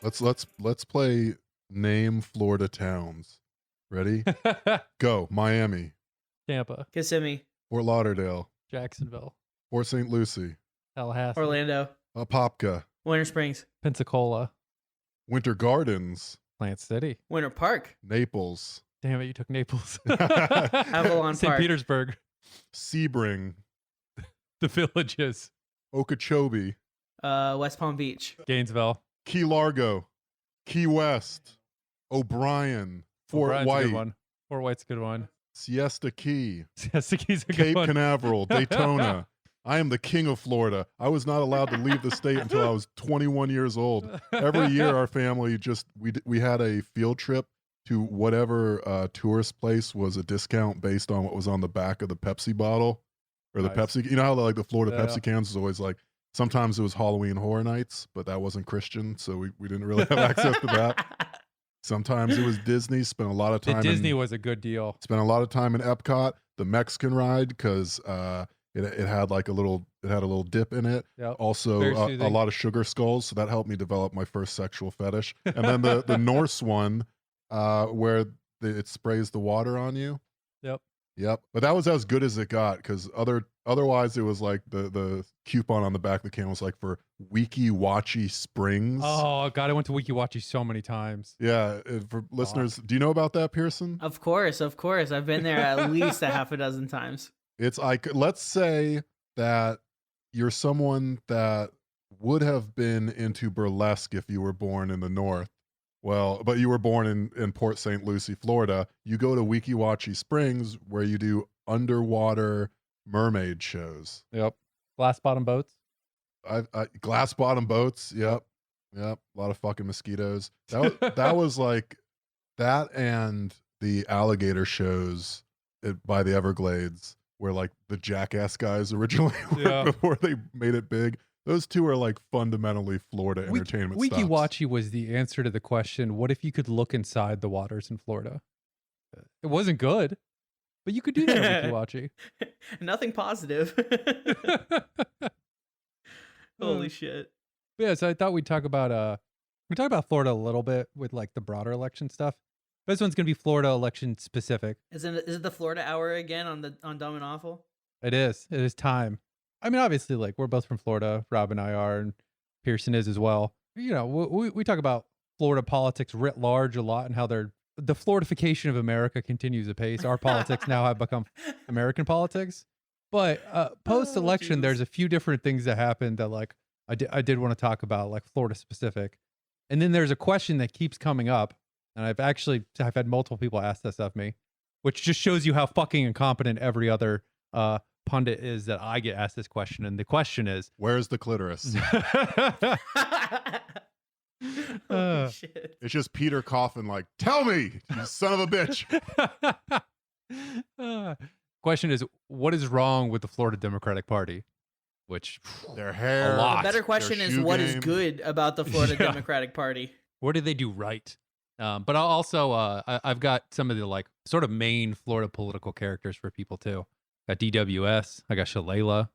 Let's play name Florida towns. Ready? Go. Miami, Tampa, Kissimmee, Fort Lauderdale, Jacksonville, Fort St. Lucie, Tallahassee, Orlando, Apopka, Winter Springs, Pensacola, Winter Gardens, Plant City. Winter Park, Naples, Damn it, you took Naples. Avalon St. Park, Petersburg, Sebring, the Villages, Okeechobee, West Palm Beach, Gainesville, Key Largo, Key West, O'Brien, Fort O'Brien's a good White, one. Fort White's a good one. Siesta Key, Siesta Key's a good Cape one. Canaveral, Daytona. I am the king of Florida. I was not allowed to leave the state until I was 21 years old. Every year, our family we had a field trip to whatever tourist place was a discount based on what was on the back of the Pepsi bottle or the Nice. Pepsi. You know how like the Florida Yeah. Pepsi cans is always like, sometimes it was Halloween Horror Nights, but that wasn't Christian, so we didn't really have access to that. Sometimes it was Disney. Spent a lot of The time. Disney was a good deal. Spent a lot of time in Epcot, the Mexican ride, because it had like a little dip in it. Yep. Also Very a soothing. lot of sugar skulls, so that helped me develop my first sexual fetish. And then the Norse one, where it sprays the water on you. Yep. But that was as good as it got, because otherwise it was like the coupon on the back of the can was like for Weeki Watchy Springs. Oh God, I went to Weeki Watchy so many times. Yeah, for listeners, do you know about that, Pearson? Of course. I've been there at least a half a dozen times. It's like, let's say that you're someone that would have been into burlesque if you were born in the North. Well, but you were born in Port St. Lucie, Florida. You go to Weeki Watchy Springs where you do underwater mermaid shows. Yep. Glass bottom boats. Glass bottom boats. Yep. A lot of fucking mosquitoes. That was like that, and the alligator shows by the Everglades, where like the Jackass guys originally were before they made it big. Those two are like fundamentally Florida entertainment Weeki stops. Watchy was the answer to the question, what if you could look inside the waters in Florida? It wasn't good, but you could do that at Weeki Watchy. Nothing positive. Holy shit. Yeah, so I thought we'd talk about Florida a little bit with like the broader election stuff. This one's gonna be Florida election specific. Is it the Florida Hour again on Dumb and Awful? It is time. I mean, obviously, like we're both from Florida. Rob and I are, and Pearson is as well. You know, we talk about Florida politics writ large a lot, and how the Floridification of America continues apace. Our politics now have become American politics. But post-election, there's a few different things that happened that like I did want to talk about, like Florida specific. And then there's a question that keeps coming up, and I've had multiple people ask this of me, which just shows you how fucking incompetent every other pundit is that I get asked this question. And the question is, where's the clitoris? Holy shit. It's just Peter Coffin like, tell me, you son of a bitch. Question is, what is wrong with the Florida Democratic Party? Which their hair. The better question is, what is good about the Florida Yeah. Democratic Party? What do they do right? But I'll also, I've got some of the like sort of main Florida political characters for people too. Got DWS. I got Shalala.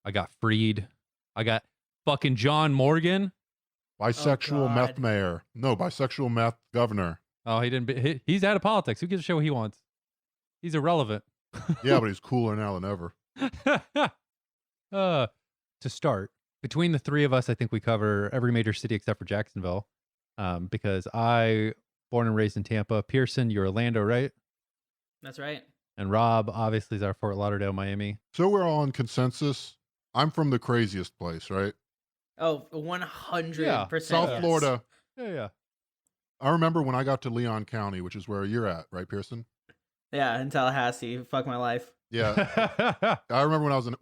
I got Freed. I got fucking John Morgan. Bisexual meth mayor. No, bisexual meth governor. Oh, he's out of politics. Who gives a shit what he wants? He's irrelevant. Yeah, but he's cooler now than ever. To start, between the three of us, I think we cover every major city except for Jacksonville. Because I, born and raised in Tampa. Pearson, you're Orlando, right? That's right. And Rob, obviously, is our Fort Lauderdale, Miami. So we're all on consensus. I'm from the craziest place, right? Oh, 100%. South yes. Florida. Yeah. I remember when I got to Leon County, which is where you're at, right, Pearson? Yeah, in Tallahassee. Fuck my life. Yeah. I remember when I was in...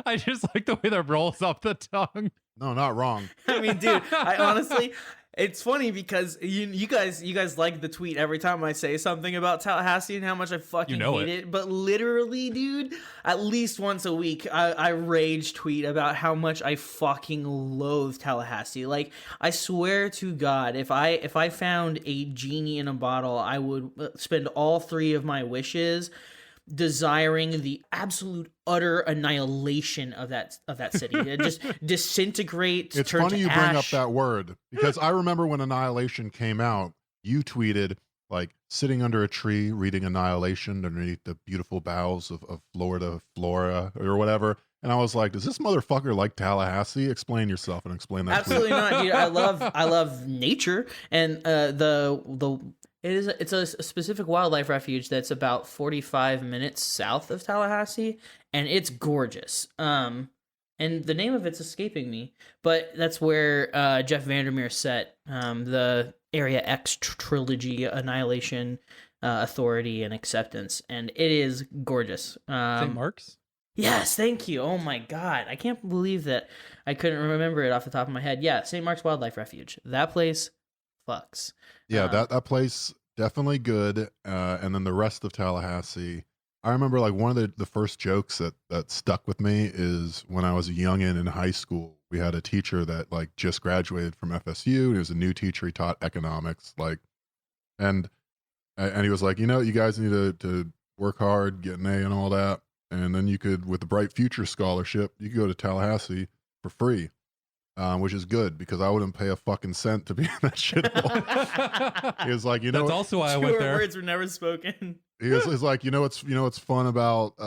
I just like the way that rolls off the tongue. No, not wrong. I mean, dude, I honestly... It's funny because you guys like the tweet every time I say something about Tallahassee and how much I fucking hate it. But literally, dude, at least once a week, I rage tweet about how much I fucking loathe Tallahassee. Like, I swear to God, if I found a genie in a bottle, I would spend all three of my wishes desiring the absolute utter annihilation of that city. It just disintegrate. It's turn funny to you bring up ash. that word, because I remember when Annihilation came out, you tweeted like sitting under a tree reading Annihilation underneath the beautiful boughs of Florida flora or whatever. And I was like, does this motherfucker like Tallahassee? Explain yourself and explain that. Absolutely not, dude. I love nature, and it's a specific wildlife refuge that's about 45 minutes south of Tallahassee, and it's gorgeous. And the name of it's escaping me, but that's where Jeff Vandermeer set the Area X trilogy, Annihilation, Authority, and Acceptance, and it is gorgeous. St. Mark's? Yes, thank you. Oh my God. I can't believe that I couldn't remember it off the top of my head. Yeah, St. Mark's Wildlife Refuge. That place fucks. Yeah, that place, definitely good. And then the rest of Tallahassee, I remember like one of the first jokes that stuck with me is when I was a youngin' in high school, we had a teacher that like just graduated from FSU. He was a new teacher. He taught economics, and he was like, you guys need to work hard, get an A and all that. And then you could, with the Bright Future Scholarship, you could go to Tallahassee for free, which is good because I wouldn't pay a fucking cent to be in that shithole. He was like, that's also why I went there. Words were never spoken. He was like, what's fun about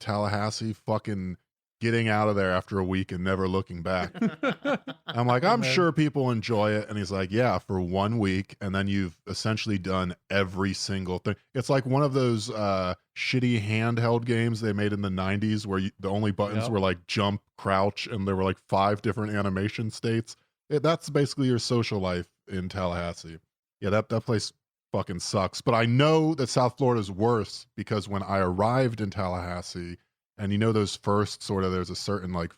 Tallahassee? Fucking getting out of there after a week and never looking back. I'm like, I'm sure people enjoy it. And he's like, yeah, for 1 week. And then you've essentially done every single thing. It's like one of those shitty handheld games they made in the 90s where the only buttons were like jump, crouch, and there were like 5 different animation states. That's basically your social life in Tallahassee. Yeah, that place fucking sucks. But I know that South Florida is worse because when I arrived in Tallahassee, and those first sort of, there's a certain like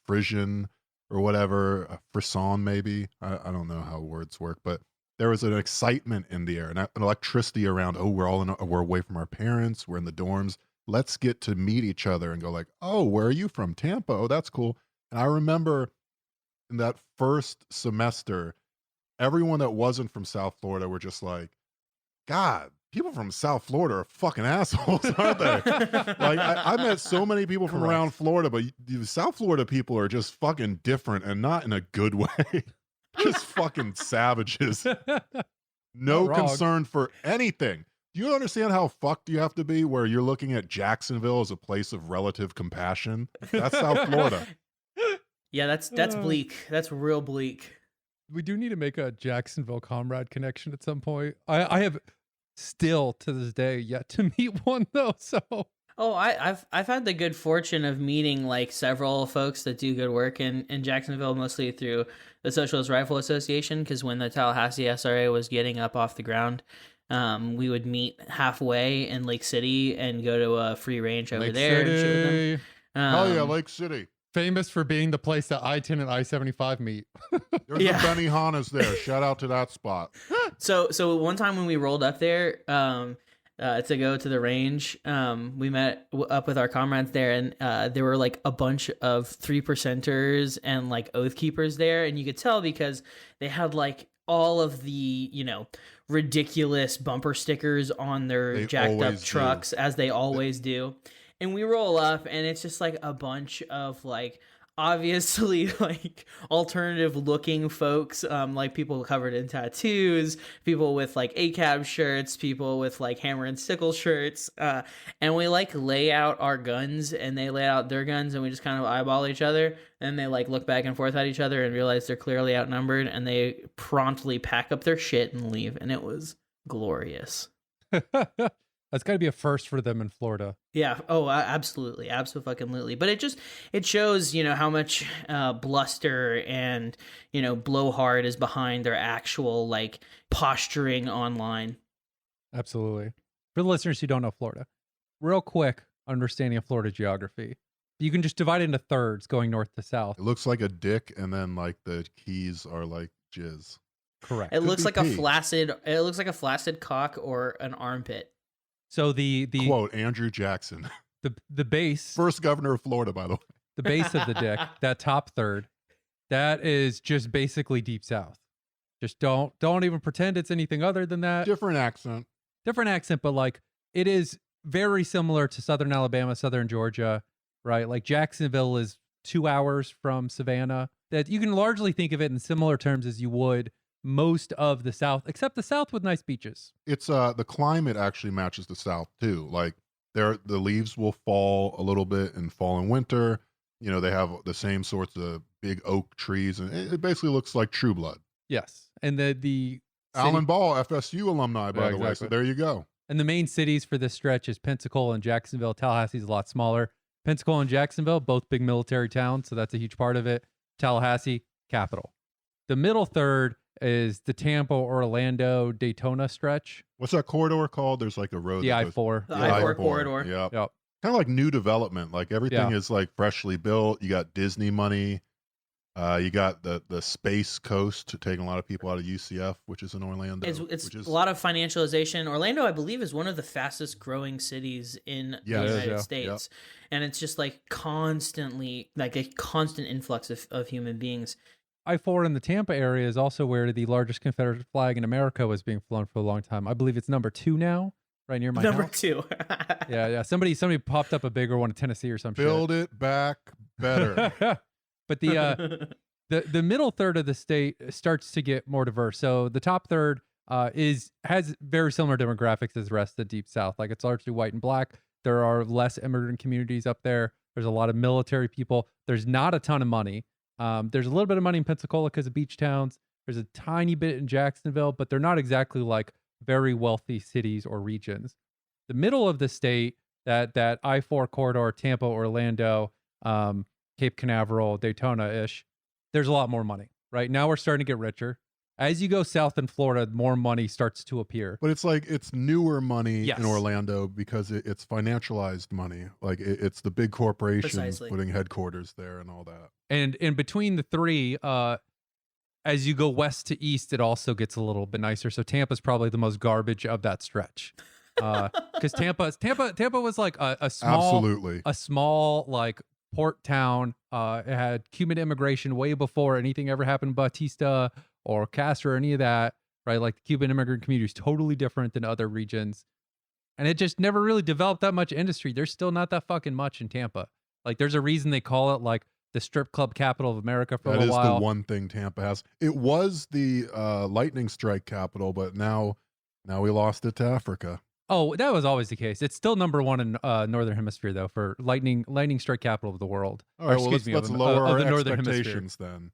Frisian or whatever, a frisson maybe. I don't know how words work, but there was an excitement in the air and an electricity around, we're away from our parents. We're in the dorms. Let's get to meet each other and go like, oh, where are you from? Tampa. Oh, that's cool. And I remember in that first semester, everyone that wasn't from South Florida were just like, God, people from South Florida are fucking assholes, aren't they? Like, I met so many people from around Florida, but the South Florida people are just fucking different and not in a good way. Just fucking savages. No concern for anything. Do you understand how fucked you have to be where you're looking at Jacksonville as a place of relative compassion? That's South Florida. Yeah, that's bleak. That's real bleak. We do need to make a Jacksonville Comrade connection at some point. I have still to this day yet to meet one though. So I've had the good fortune of meeting like several folks that do good work in Jacksonville, mostly through the Socialist Rifle Association, because when the Tallahassee SRA was getting up off the ground, we would meet halfway in Lake City and go to a free range over there and shoot with them. Oh yeah, Lake City. Famous for being the place that I-10 and I-75 meet. There's a Benihana's there. Shout out to that spot. So one time when we rolled up there to go to the range, we met up with our comrades there, and there were like a bunch of 3%ers and like Oath Keepers there, and you could tell because they had like all of the ridiculous bumper stickers on their jacked up trucks, as they always do. And we roll up, and it's just like a bunch of like obviously like alternative looking folks, like people covered in tattoos, people with like ACAB shirts, people with like hammer and sickle shirts, and we like lay out our guns and they lay out their guns, and we just kind of eyeball each other, and they like look back and forth at each other and realize they're clearly outnumbered, and they promptly pack up their shit and leave, and it was glorious. That's got to be a first for them in Florida. Yeah. Oh, absolutely. Absolutely. But it shows, how much bluster and, blowhard is behind their actual like posturing online. Absolutely. For the listeners who don't know Florida, real quick understanding of Florida geography. You can just divide it into thirds going north to south. It looks like a dick, and then like the keys are like jizz. Correct. It looks like a flaccid cock or an armpit. So the quote Andrew Jackson, the base, first governor of Florida, by the way, the base of the dick, that top third, that is just basically deep south. Just don't even pretend it's anything other than that. Different accent, but like it is very similar to southern Alabama, southern Georgia, right? Like Jacksonville is 2 hours from Savannah. That you can largely think of it in similar terms as you would most of the South, except the South with nice beaches. It's the climate actually matches the South too. Like the leaves will fall a little bit in fall and winter. You know, they have the same sorts of big oak trees, and it basically looks like True Blood. Yes, and the Alan Ball, FSU alumni, by the way. So there you go. And the main cities for this stretch is Pensacola and Jacksonville. Tallahassee's a lot smaller. Pensacola and Jacksonville, both big military towns, so that's a huge part of it. Tallahassee, capital. The middle third is the Tampa, Orlando, Daytona stretch. What's that corridor called? There's like a road. The I-4. The I-4 corridor. Yep. Yep. Kind of like new development. Like everything is like freshly built. You got Disney money. You got the Space Coast taking a lot of people out of UCF, which is in Orlando. It's a lot of financialization. Orlando, I believe, is one of the fastest growing cities in the United States. Yep. And it's just like constantly, like a constant influx of human beings. I-4 in the Tampa area is also where the largest Confederate flag in America was being flown for a long time. I believe it's number 2 now, right near my house. Number 2. Yeah. Somebody popped up a bigger one in Tennessee or some shit. Build it back better. But the middle third of the state starts to get more diverse. So the top third has very similar demographics as the rest of the Deep South. Like it's largely white and black. There are less immigrant communities up there. There's a lot of military people. There's not a ton of money. There's a little bit of money in Pensacola because of beach towns. There's a tiny bit in Jacksonville, but they're not exactly like very wealthy cities or regions. The middle of the state, that I-4 corridor, Tampa, Orlando, Cape Canaveral, Daytona-ish, there's a lot more money. Right now we're starting to get richer. As you go south in Florida, more money starts to appear. But it's like it's newer money in Orlando because it's financialized money. Like it's the big corporations putting headquarters there and all that. And in between the three, as you go west to east, it also gets a little bit nicer. So Tampa's probably the most garbage of that stretch. Because Tampa was like a small like port town. It had Cuban immigration way before anything ever happened to Batista or Castro or any of that, right? Like the Cuban immigrant community is totally different than other regions. And it just never really developed that much industry. There's still not that fucking much in Tampa. Like there's a reason they call it like the strip club capital of America for a while. That is the one thing Tampa has. It was the lightning strike capital, but now we lost it to Africa. Oh, that was always the case. It's still number 1 in Northern Hemisphere, though, for lightning strike capital of the world. All right, well, let's lower our expectations then.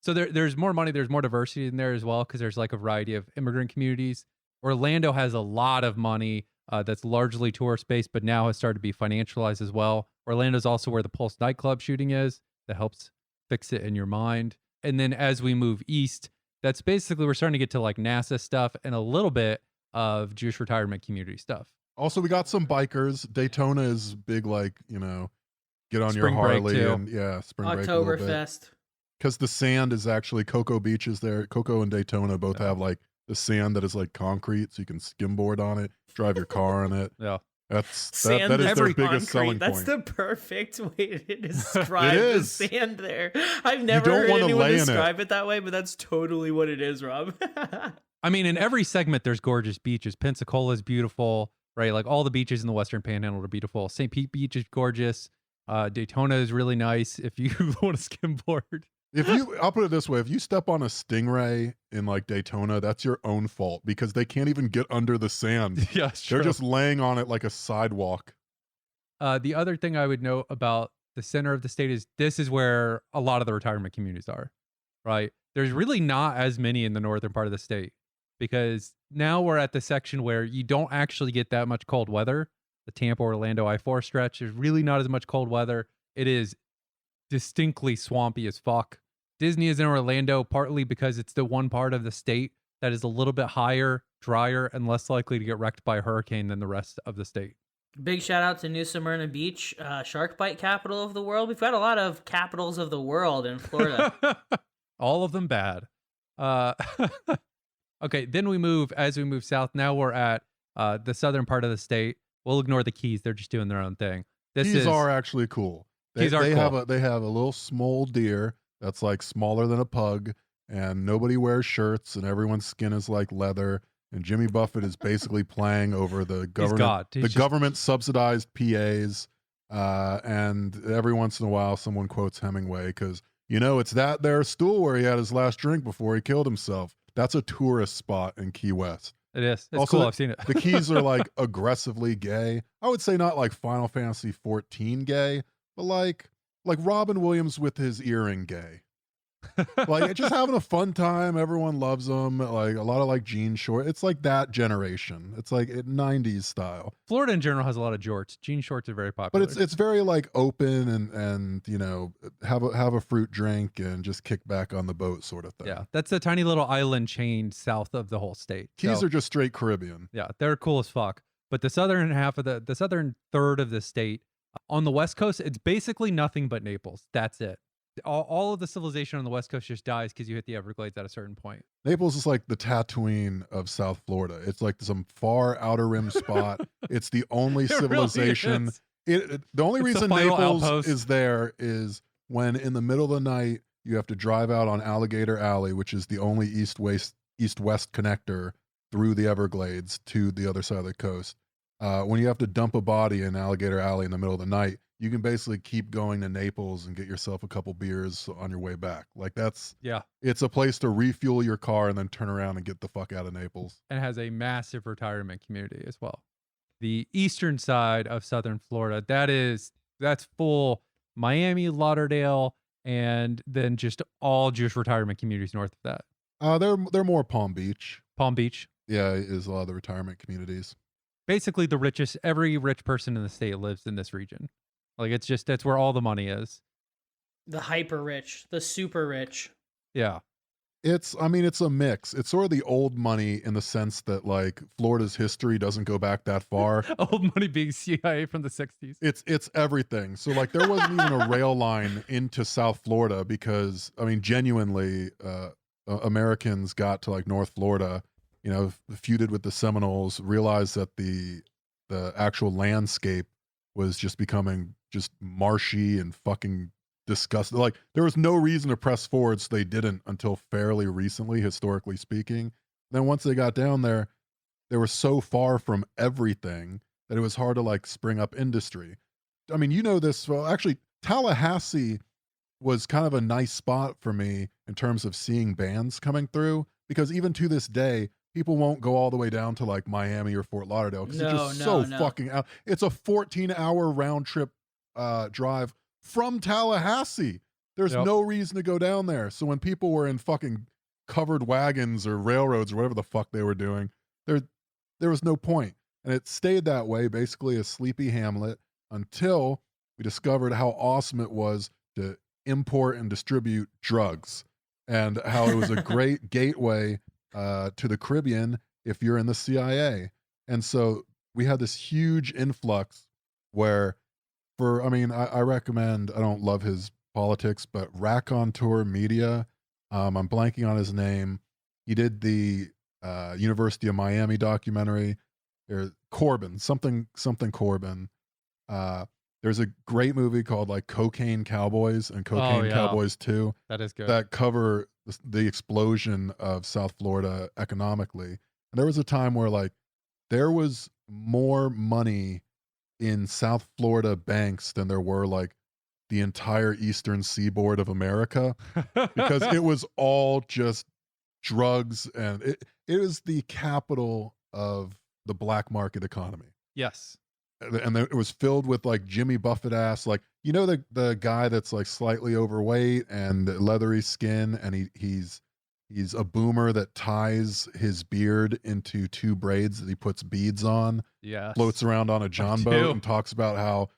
So there's more money. There's more diversity in there as well because there's like a variety of immigrant communities. Orlando has a lot of money that's largely tourist-based, but now has started to be financialized as well. Orlando's also where the Pulse nightclub shooting is. That helps fix it in your mind. And then as we move east, that's basically we're starting to get to like NASA stuff and a little bit of Jewish retirement community stuff. Also, we got some bikers. Daytona is big, like, you know, get on spring your Harley and spring break. Oktoberfest. Because the sand is actually Cocoa Beach is there. Cocoa and Daytona both have like the sand that is like concrete, so you can skimboard on it, drive your car on it. Yeah. That is their biggest selling point. That's the perfect way to describe the sand there. I've never heard anyone describe it that way, but that's totally what it is, Rob. I mean, in every segment, there's gorgeous beaches. Pensacola is beautiful, right? Like all the beaches in the Western Panhandle are beautiful. St. Pete Beach is gorgeous. Daytona is really nice if you want to skimboard. I'll put it this way: if you step on a stingray in like Daytona, that's your own fault because they can't even get under the sand. Yeah, they're just laying on it like a sidewalk. The other thing I would note about the center of the state is this is where a lot of the retirement communities are, right? There's really not as many in the northern part of the state because now we're at the section where you don't actually get that much cold weather. The Tampa, Orlando, I-4 stretch, there's really not as much cold weather. It is distinctly swampy as fuck. Disney is in Orlando partly because it's the one part of the state that is a little bit higher, drier, and less likely to get wrecked by a hurricane than the rest of the state. Big shout out to New Smyrna Beach, shark bite capital of the world. We've got a lot of capitals of the world in Florida. All of them bad. Okay, then as we move south, now we're at the southern part of the state. We'll ignore the Keys. They're just doing their own thing. Keys are actually cool. They have a little small deer that's like smaller than a pug, and nobody wears shirts, and everyone's skin is like leather, and Jimmy Buffett is basically playing over the government, God. government subsidized PAs. And every once in a while, someone quotes Hemingway because, it's that there stool where he had his last drink before he killed himself. That's a tourist spot in Key West. It is. It's Also, cool. I've seen it. The Keys are like aggressively gay. I would say not like Final Fantasy 14 gay, but like Robin Williams with his earring gay. Like just having a fun time. Everyone loves them. Like a lot of like jean short. It's like that generation. It's like 90s style. Florida in general has a lot of jorts. Jean shorts are very popular. But it's very like open and have a fruit drink and just kick back on the boat sort of thing. Yeah, that's a tiny little island chain south of the whole state. Keys are just straight Caribbean. Yeah, they're cool as fuck. But the southern half of the southern third of the state on the West Coast, it's basically nothing but Naples. That's it. All of the civilization on the West Coast just dies because you hit the Everglades at a certain point. Naples is like the Tatooine of South Florida. It's like some far outer rim spot. It's the only civilization. Really the only it's reason the final Naples outpost. is there is when in the middle of the night you have to drive out on Alligator Alley, which is the only east-west connector through the Everglades to the other side of the coast. When you have to dump a body in Alligator Alley in the middle of the night, you can basically keep going to Naples and get yourself a couple beers on your way back. Like it's a place to refuel your car and then turn around and get the fuck out of Naples. And has a massive retirement community as well. The eastern side of southern Florida, that's full Miami, Lauderdale, and then just all Jewish retirement communities north of that. They're more Palm Beach. Palm Beach. Yeah, is a lot of the retirement communities. Basically every rich person in the state lives in this region. Like that's where all the money is. The hyper rich, the super rich. Yeah. It's a mix. It's sort of the old money in the sense that like Florida's history doesn't go back that far. Old money being CIA from the 60s. It's everything. So like there wasn't even a rail line into South Florida because genuinely Americans got to like North Florida, feuded with the Seminoles, realized that the actual landscape was just becoming just marshy and fucking disgusting. Like there was no reason to press forward, so they didn't until fairly recently, historically speaking. Then once they got down there, they were so far from everything that it was hard to like spring up industry. This. Well, actually, Tallahassee was kind of a nice spot for me in terms of seeing bands coming through, because even to this day, people won't go all the way down to like Miami or Fort Lauderdale because it's just so fucking out. It's a 14-hour round trip drive from Tallahassee. There's no reason to go down there. So when people were in fucking covered wagons or railroads or whatever the fuck they were doing, there was no point. And it stayed that way, basically a sleepy hamlet, until we discovered how awesome it was to import and distribute drugs, and how it was a great gateway to the Caribbean if you're in the CIA. And so we had this huge influx where I recommend, I don't love his politics, but Raconteur Media, I'm blanking on his name. He did the University of Miami documentary. Corbin, something Corbin. There's a great movie called like Cocaine Cowboys and Cocaine Cowboys 2. That is good. That cover the explosion of South Florida economically. And there was a time where like there was more money in South Florida banks than there were like the entire eastern seaboard of America, because it was all just drugs, and it is the capital of the black market economy. Yes. And it was filled with like Jimmy Buffett ass, like the guy that's like slightly overweight and leathery skin, and he's a boomer that ties his beard into two braids that he puts beads on. Yeah, floats around on a John boat and talks about how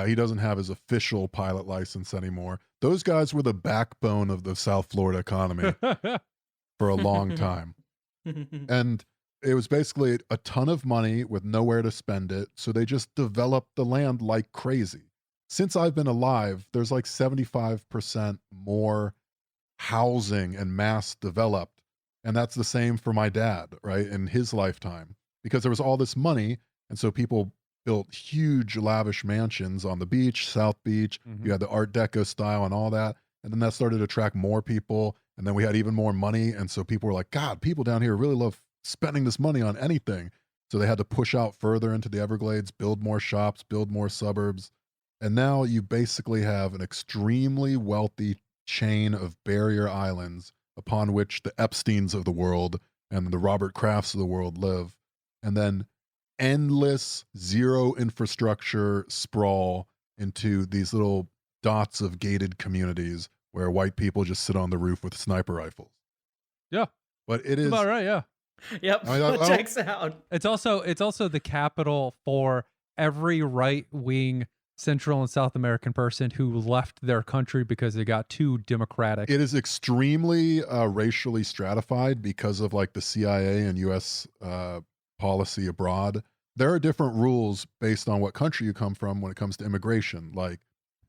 he doesn't have his official pilot license anymore. Those guys were the backbone of the South Florida economy for a long time, and it was basically a ton of money with nowhere to spend it. So they just developed the land like crazy. Since I've been alive, there's like 75% more housing and mass developed. And that's the same for my dad, right? In his lifetime, because there was all this money. And so people built huge, lavish mansions on the beach, South Beach. Mm-hmm. You had the Art Deco style and all that. And then that started to attract more people. And then we had even more money. And so people were like, God, people down here really love spending this money on anything. So they had to push out further into the Everglades, build more shops, build more suburbs. And now you basically have an extremely wealthy chain of barrier islands upon which the Epsteins of the world and the Robert Krafts of the world live. And then endless zero infrastructure sprawl into these little dots of gated communities where white people just sit on the roof with sniper rifles. Yeah. But it is about right, yeah. Yep. I mean, checks out. It's also the capital for every right-wing Central and South American person who left their country because they got too democratic. It is extremely racially stratified because of like the CIA and U.S. Policy abroad. There are different rules based on what country you come from when it comes to immigration. Like,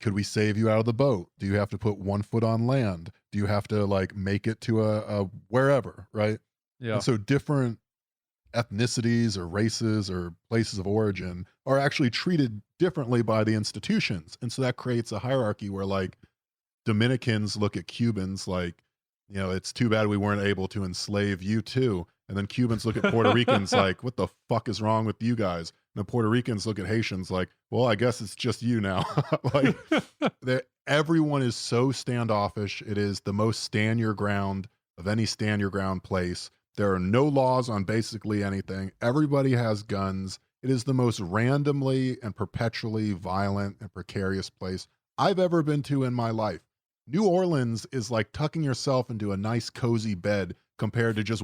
could we save you out of the boat? Do you have to put 1 foot on land? Do you have to like make it to a wherever, right? Yeah. And so different ethnicities or races or places of origin are actually treated differently by the institutions. And so that creates a hierarchy where like Dominicans look at Cubans like, you know, it's too bad we weren't able to enslave you too. And then Cubans look at Puerto Ricans like, what the fuck is wrong with you guys? And the Puerto Ricans look at Haitians like, well, I guess it's just you now. Like everyone is so standoffish. It is the most stand your ground of any stand your ground place. There are no laws on basically anything. Everybody has guns. It is the most randomly and perpetually violent and precarious place I've ever been to in my life. New Orleans is like tucking yourself into a nice cozy bed compared to just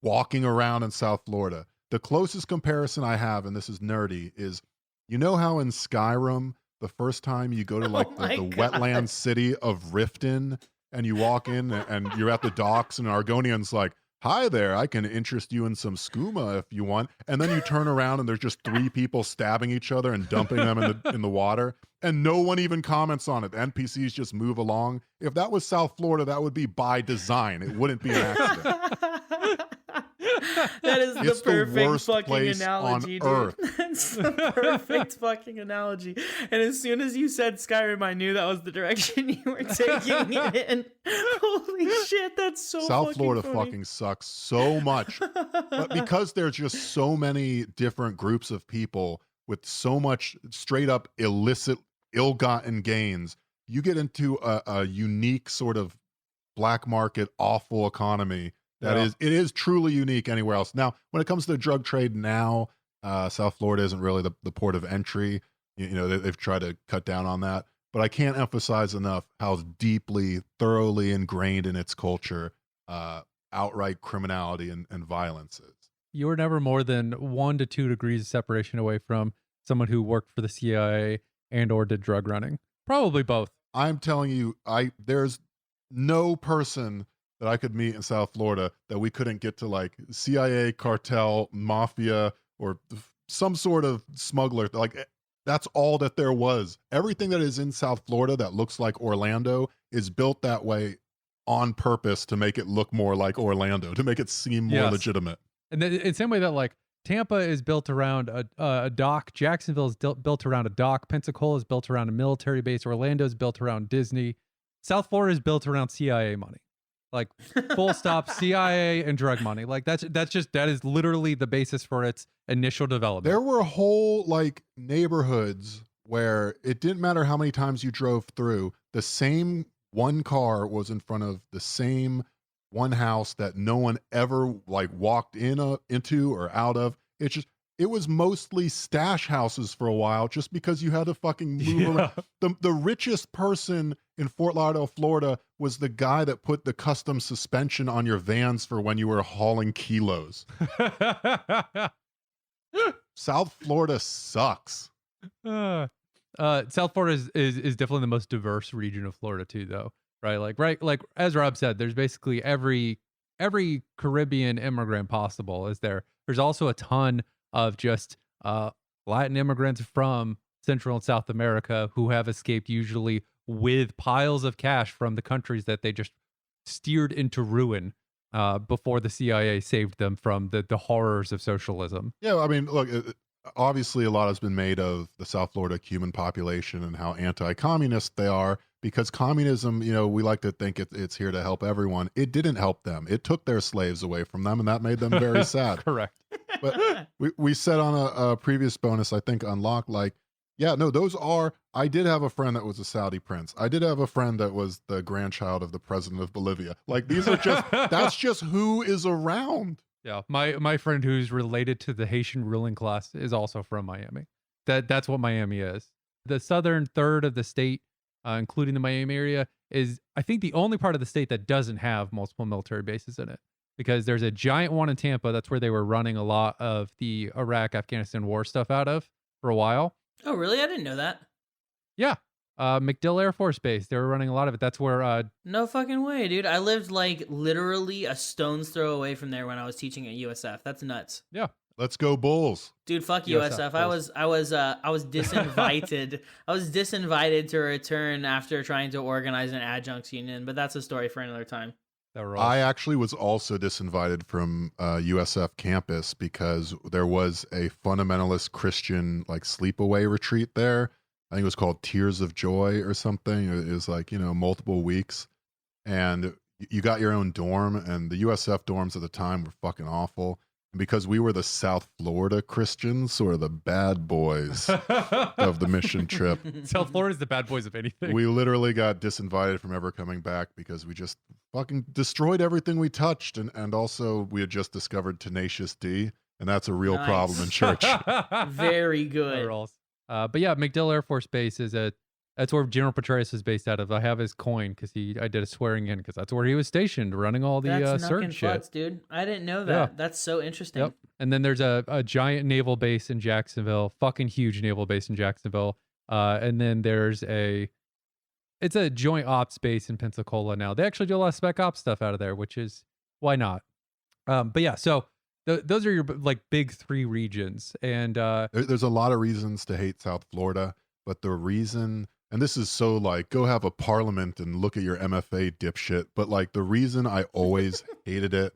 walking around in South Florida. The closest comparison I have, and this is nerdy, is you know how in Skyrim, the first time you go to like the wetland city of Riften and you walk in and you're at the docks and Argonian's like, hi there, I can interest you in some skooma if you want. And then you turn around and there's just 3 people stabbing each other and dumping them in the water. And no one even comments on it. The NPCs just move along. If that was South Florida, that would be by design. It wouldn't be an accident. That is it's the perfect worst fucking place analogy, on dude. Earth. That's the perfect fucking analogy. And as soon as you said Skyrim, I knew that was the direction you were taking it in. Holy shit, that's so South fucking Florida funny. fucking sucks so much. But because there's just so many different groups of people with so much straight up illicit, ill-gotten gains, you get into a unique sort of black market, awful economy. It is truly unique anywhere else. Now, when it comes to the drug trade now, South Florida isn't really the port of entry. You know, they've tried to cut down on that. But I can't emphasize enough how deeply, thoroughly ingrained in its culture outright criminality and violence is. You were never more than 1 to 2 degrees of separation away from someone who worked for the CIA and or did drug running. Probably both. I'm telling you, there's no person that I could meet in South Florida that we couldn't get to like CIA, cartel, mafia, or some sort of smuggler. Like that's all that there was. Everything that is in South Florida that looks like Orlando is built that way on purpose to make it look more like Orlando, to make it seem more legitimate. And in the same way that like Tampa is built around a dock, Jacksonville is built around a dock, Pensacola is built around a military base, Orlando is built around Disney, South Florida is built around CIA money. Like full stop, CIA and drug money. Like that is literally the basis for its initial development. There were whole like neighborhoods where it didn't matter how many times you drove through, the same one car was in front of the same one house that no one ever like walked into or out of. It was mostly stash houses for a while just because you had to fucking move around. The richest person in Fort Lauderdale, Florida was the guy that put the custom suspension on your vans for when you were hauling kilos. South Florida sucks. South Florida is definitely the most diverse region of Florida too, though. Right? Like as Rob said, there's basically every Caribbean immigrant possible is there. There's also a ton of just Latin immigrants from Central and South America who have escaped usually with piles of cash from the countries that they just steered into ruin before the CIA saved them from the horrors of socialism. Yeah, I mean, look, obviously a lot has been made of the South Florida Cuban population and how anti-communist they are because communism, we like to think it's here to help everyone. It didn't help them. It took their slaves away from them, and that made them very sad. Correct. But we said on a previous bonus, I think Unlocked, like, yeah, no, I did have a friend that was a Saudi prince. I did have a friend that was the grandchild of the president of Bolivia. Like, these are that's just who is around. Yeah. My friend who's related to the Haitian ruling class is also from Miami. That's what Miami is. The southern third of the state, including the Miami area, is, I think, the only part of the state that doesn't have multiple military bases in it. Because there's a giant one in Tampa. That's where they were running a lot of the Iraq-Afghanistan war stuff out of for a while. Oh, really? I didn't know that. Yeah. MacDill Air Force Base. They were running a lot of it. That's where... No fucking way, dude. I lived like literally a stone's throw away from there when I was teaching at USF. That's nuts. Yeah. Let's go Bulls. Dude, fuck USF. I was disinvited. I was disinvited to return after trying to organize an adjuncts union, but that's a story for another time. I actually was also disinvited from USF campus because there was a fundamentalist Christian like sleepaway retreat there. I think it was called Tears of Joy or something. It was like, multiple weeks. And you got your own dorm, and the USF dorms at the time were fucking awful. And because we were the South Florida Christians, sort of the bad boys of the mission trip. South Florida's the bad boys of anything. We literally got disinvited from ever coming back because we just fucking destroyed everything we touched. And also we had just discovered Tenacious D, and that's a real problem in church. Very good. But yeah, MacDill Air Force Base that's where General Petraeus is based out of. I have his coin because I did a swearing in because that's where he was stationed, running all the CERN shit. Futz, dude. I didn't know that. Yeah. That's so interesting. Yep. And then there's a giant naval base in Jacksonville, fucking huge naval base in Jacksonville. And then there's it's a joint ops base in Pensacola now. They actually do a lot of spec ops stuff out of there, which is why not? But yeah, so those are your like big three regions. And there's a lot of reasons to hate South Florida, but the reason, and this is so like, go have a parliament and look at your MFA dipshit, but like the reason I always hated it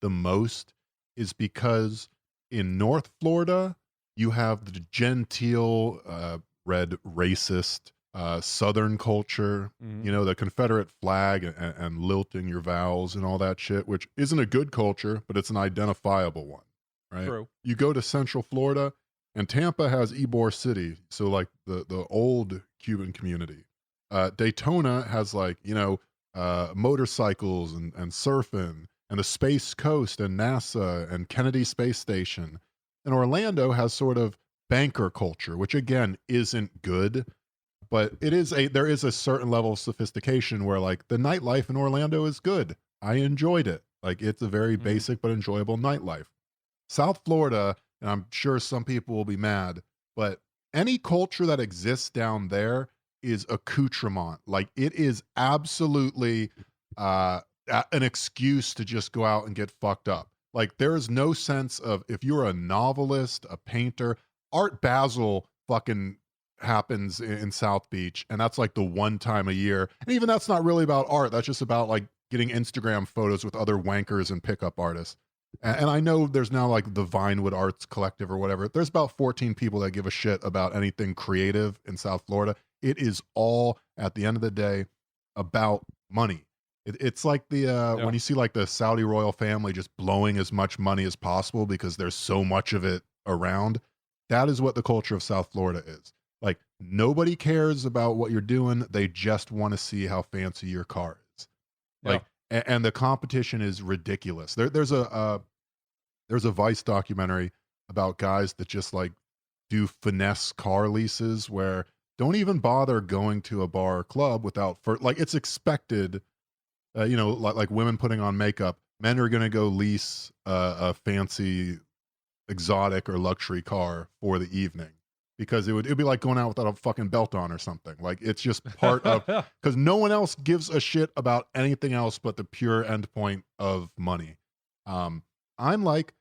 the most is because in North Florida, you have the genteel, red racist, Southern culture, the Confederate flag and lilting your vowels and all that shit, which isn't a good culture, but it's an identifiable one, right? True. You go to Central Florida, and Tampa has Ybor City, so like the old Cuban community. Daytona has like, motorcycles and surfing, and the Space Coast and NASA and Kennedy Space Station. And Orlando has sort of banker culture, which again isn't good, but there is a certain level of sophistication where like the nightlife in Orlando is good. I enjoyed it. Like it's a very basic but enjoyable nightlife. South Florida, and I'm sure some people will be mad, but any culture that exists down there is accoutrement. Like it is absolutely an excuse to just go out and get fucked up. Like there is no sense of, if you're a novelist, a painter, Art Basel fucking happens in South Beach, and that's like the one time a year. And even that's not really about art. That's just about like getting Instagram photos with other wankers and pickup artists. And I know there's now like the Vinewood Arts Collective or whatever. There's about 14 people that give a shit about anything creative in South Florida. It is all, at the end of the day, about money. It's like when you see like the Saudi royal family just blowing as much money as possible because there's so much of it around. That is what the culture of South Florida is. Like nobody cares about what you're doing. They just want to see how fancy your car is. Like, and the competition is ridiculous. There's a Vice documentary about guys that just like do finesse car leases where don't even bother going to a bar or club without like it's expected. Like women putting on makeup, men are going to go lease a fancy, exotic or luxury car for the evening because it'd be like going out without a fucking belt on or something. Like it's just part of, because no one else gives a shit about anything else but the pure endpoint of money. I'm like,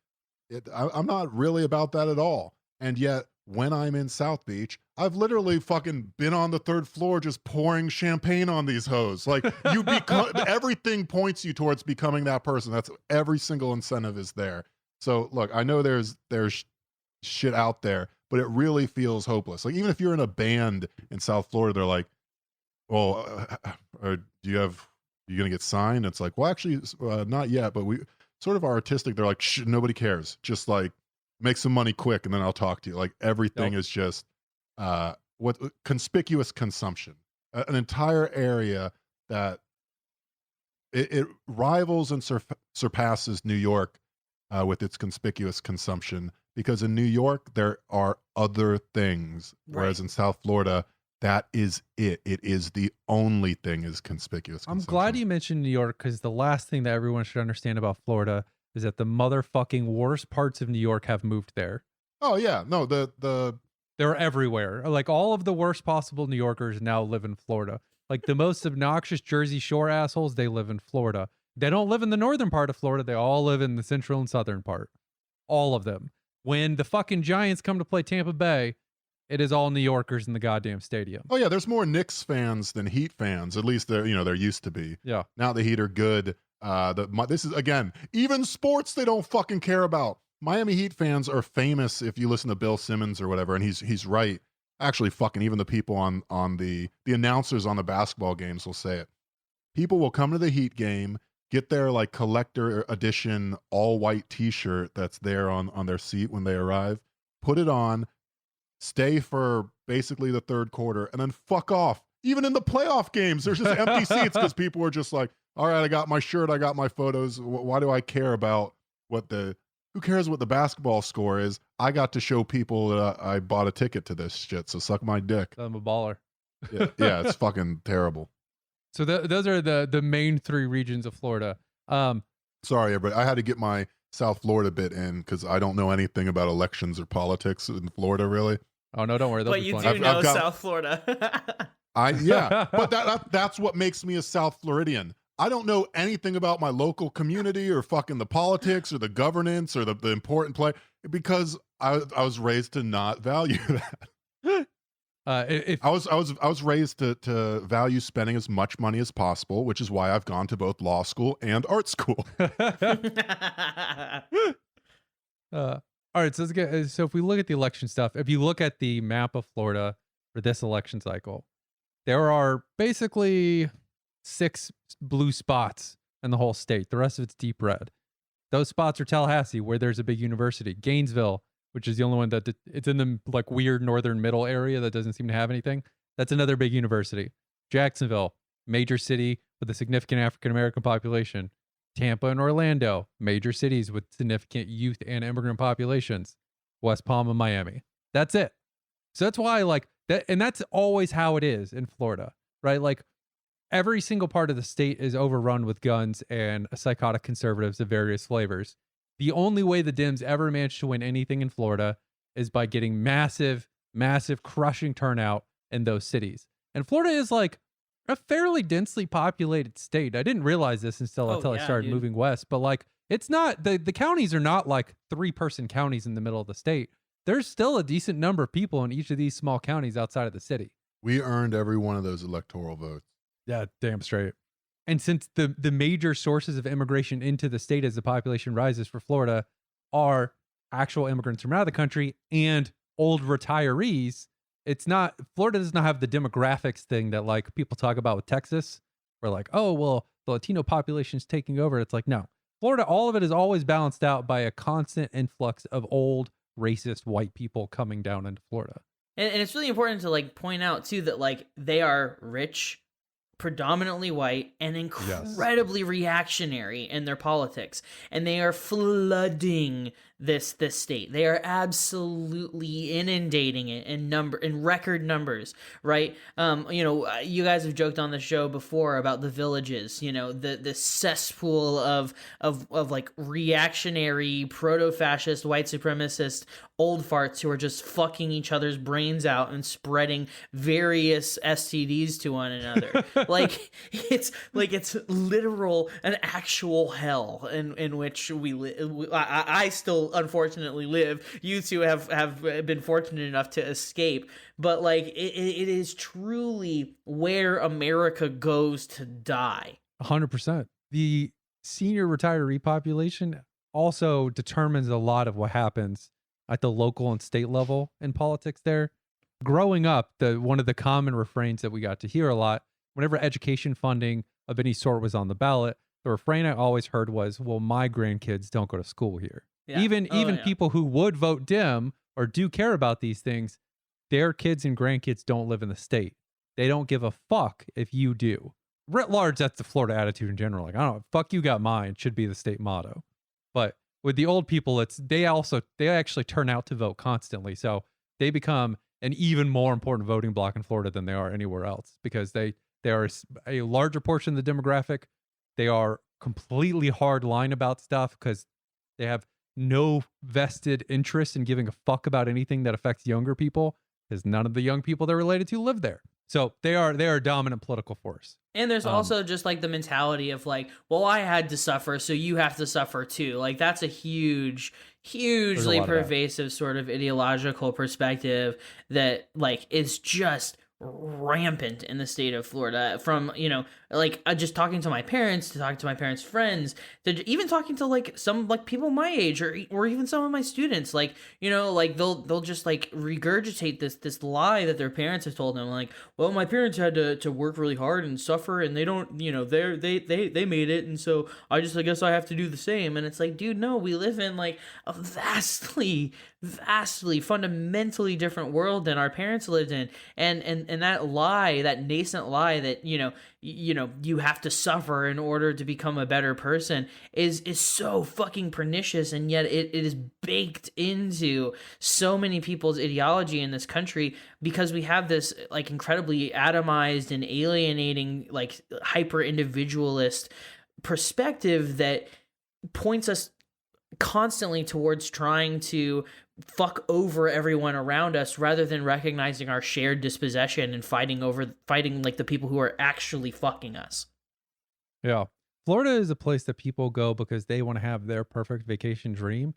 I'm not really about that at all. And yet when I'm in South Beach, I've literally fucking been on the third floor just pouring champagne on these hoes. Like you become, everything points you towards becoming that person. That's every single incentive is there. So look, I know there's shit out there, but it really feels hopeless. Like even if you're in a band in South Florida, they're like, well, do you gonna get signed? It's like, well, actually, not yet, but we sort of are artistic. They're like, shh, nobody cares. Just like make some money quick, and then I'll talk to you. Like everything is just what conspicuous consumption. An entire area that it rivals and surpasses New York with its conspicuous consumption, because in New York there are other things, whereas in South Florida, that is it. It is the only thing is conspicuous consumption. I'm glad you mentioned New York, because the last thing that everyone should understand about Florida is that the motherfucking worst parts of New York have moved there. Oh yeah, no, they're everywhere. Like all of the worst possible New Yorkers now live in Florida. Like the most obnoxious Jersey Shore assholes, they live in Florida. They don't live in the northern part of Florida. They all live in the central and southern part. All of them. When the fucking Giants come to play Tampa Bay, it is all New Yorkers in the goddamn stadium. Oh yeah, there's more Knicks fans than Heat fans. At least there used to be. Yeah. Now the Heat are good. This is again, even sports they don't fucking care about. Miami Heat fans are famous if you listen to Bill Simmons or whatever, and he's right. Actually, fucking even the people on the announcers on the basketball games will say it. People will come to the Heat game, get their like collector edition all white T-shirt that's there on their seat when they arrive, put it on, stay for basically the third quarter, and then fuck off. Even in the playoff games, there's just empty seats because people are just like, all right, I got my shirt, I got my photos. Why do I care about who cares what the basketball score is? I got to show people that I bought a ticket to this shit, so suck my dick. I'm a baller. Yeah, it's fucking terrible. So those are the main three regions of Florida. Sorry, everybody. I had to get my South Florida bit in because I don't know anything about elections or politics in Florida, really. Oh, no, don't worry. But you do know South Florida. But that's what makes me a South Floridian. I don't know anything about my local community or fucking the politics or the governance or the important play, because I was raised to not value that. I was raised to value spending as much money as possible, which is why I've gone to both law school and art school. All right, so if we look at the election stuff, if you look at the map of Florida for this election cycle, there are basically 6 blue spots in the whole state. The rest of it's deep red. Those spots are Tallahassee, where there's a big university. Gainesville, which is the only one that it's in the like weird northern middle area that doesn't seem to have anything. That's another big university. Jacksonville, major city with a significant African American population. Tampa and Orlando, major cities with significant youth and immigrant populations. West Palm and Miami. That's it. So that's why like that, and that's always how it is in Florida, right? Like every single part of the state is overrun with guns and psychotic conservatives of various flavors. The only way the Dems ever managed to win anything in Florida is by getting massive, crushing turnout in those cities. And Florida is like a fairly densely populated state. I didn't realize this until I started moving west, but like it's not, the counties are not like 3-person counties in the middle of the state. There's still a decent number of people in each of these small counties outside of the city. We earned every one of those electoral votes. Yeah, damn straight. And since the major sources of immigration into the state as the population rises for Florida are actual immigrants from out of the country and old retirees, Florida does not have the demographics thing that like people talk about with Texas, where like, oh, well, the Latino population is taking over. It's like, no, Florida, all of it is always balanced out by a constant influx of old racist white people coming down into Florida. And it's really important to like point out too that like they are rich, predominantly white, and incredibly reactionary in their politics, and they are flooding this state. They are absolutely inundating it in record numbers, right? You guys have joked on the show before about the villages, the cesspool of like reactionary, proto-fascist, white supremacist old farts who are just fucking each other's brains out and spreading various STDs to one another. It's literal, an actual hell in which we live. I still unfortunately live. You two have been fortunate enough to escape, but like it is truly where America goes to die. 100%. The senior retiree population also determines a lot of what happens at the local and state level in politics there. Growing up, one of the common refrains that we got to hear a lot whenever education funding of any sort was on the ballot, the refrain I always heard was, well, my grandkids don't go to school here. Yeah. Even people who would vote Dem or do care about these things, their kids and grandkids don't live in the state. They don't give a fuck if you do. Writ large, that's the Florida attitude in general. Like, I don't know, fuck you got mine should be the state motto. But with the old people, they actually turn out to vote constantly. So they become an even more important voting bloc in Florida than they are anywhere else, because they are a larger portion of the demographic. They are completely hard line about stuff because they have no vested interest in giving a fuck about anything that affects younger people, because none of the young people they're related to live there. So they are a dominant political force. And there's also just like the mentality of like, well, I had to suffer, so you have to suffer too. Like that's a hugely pervasive sort of ideological perspective that like is just rampant in the state of Florida. From, you know, like just talking to my parents, to talking to my parents' friends, to even talking to like some like people my age or even some of my students, like, you know, like they'll just like regurgitate this lie that their parents have told them, like, well, my parents had to work really hard and suffer, and they don't, you know, they made it, and so I guess I have to do the same. And it's like, dude, no, we live in like a vastly fundamentally different world than our parents lived in, and that lie, that nascent lie that you know you have to suffer in order to become a better person is so fucking pernicious, and yet it is baked into so many people's ideology in this country, because we have this like incredibly atomized and alienating like hyper individualist perspective that points us constantly towards trying to fuck over everyone around us rather than recognizing our shared dispossession and fighting like the people who are actually fucking us. Yeah. Florida is a place that people go because they want to have their perfect vacation dream,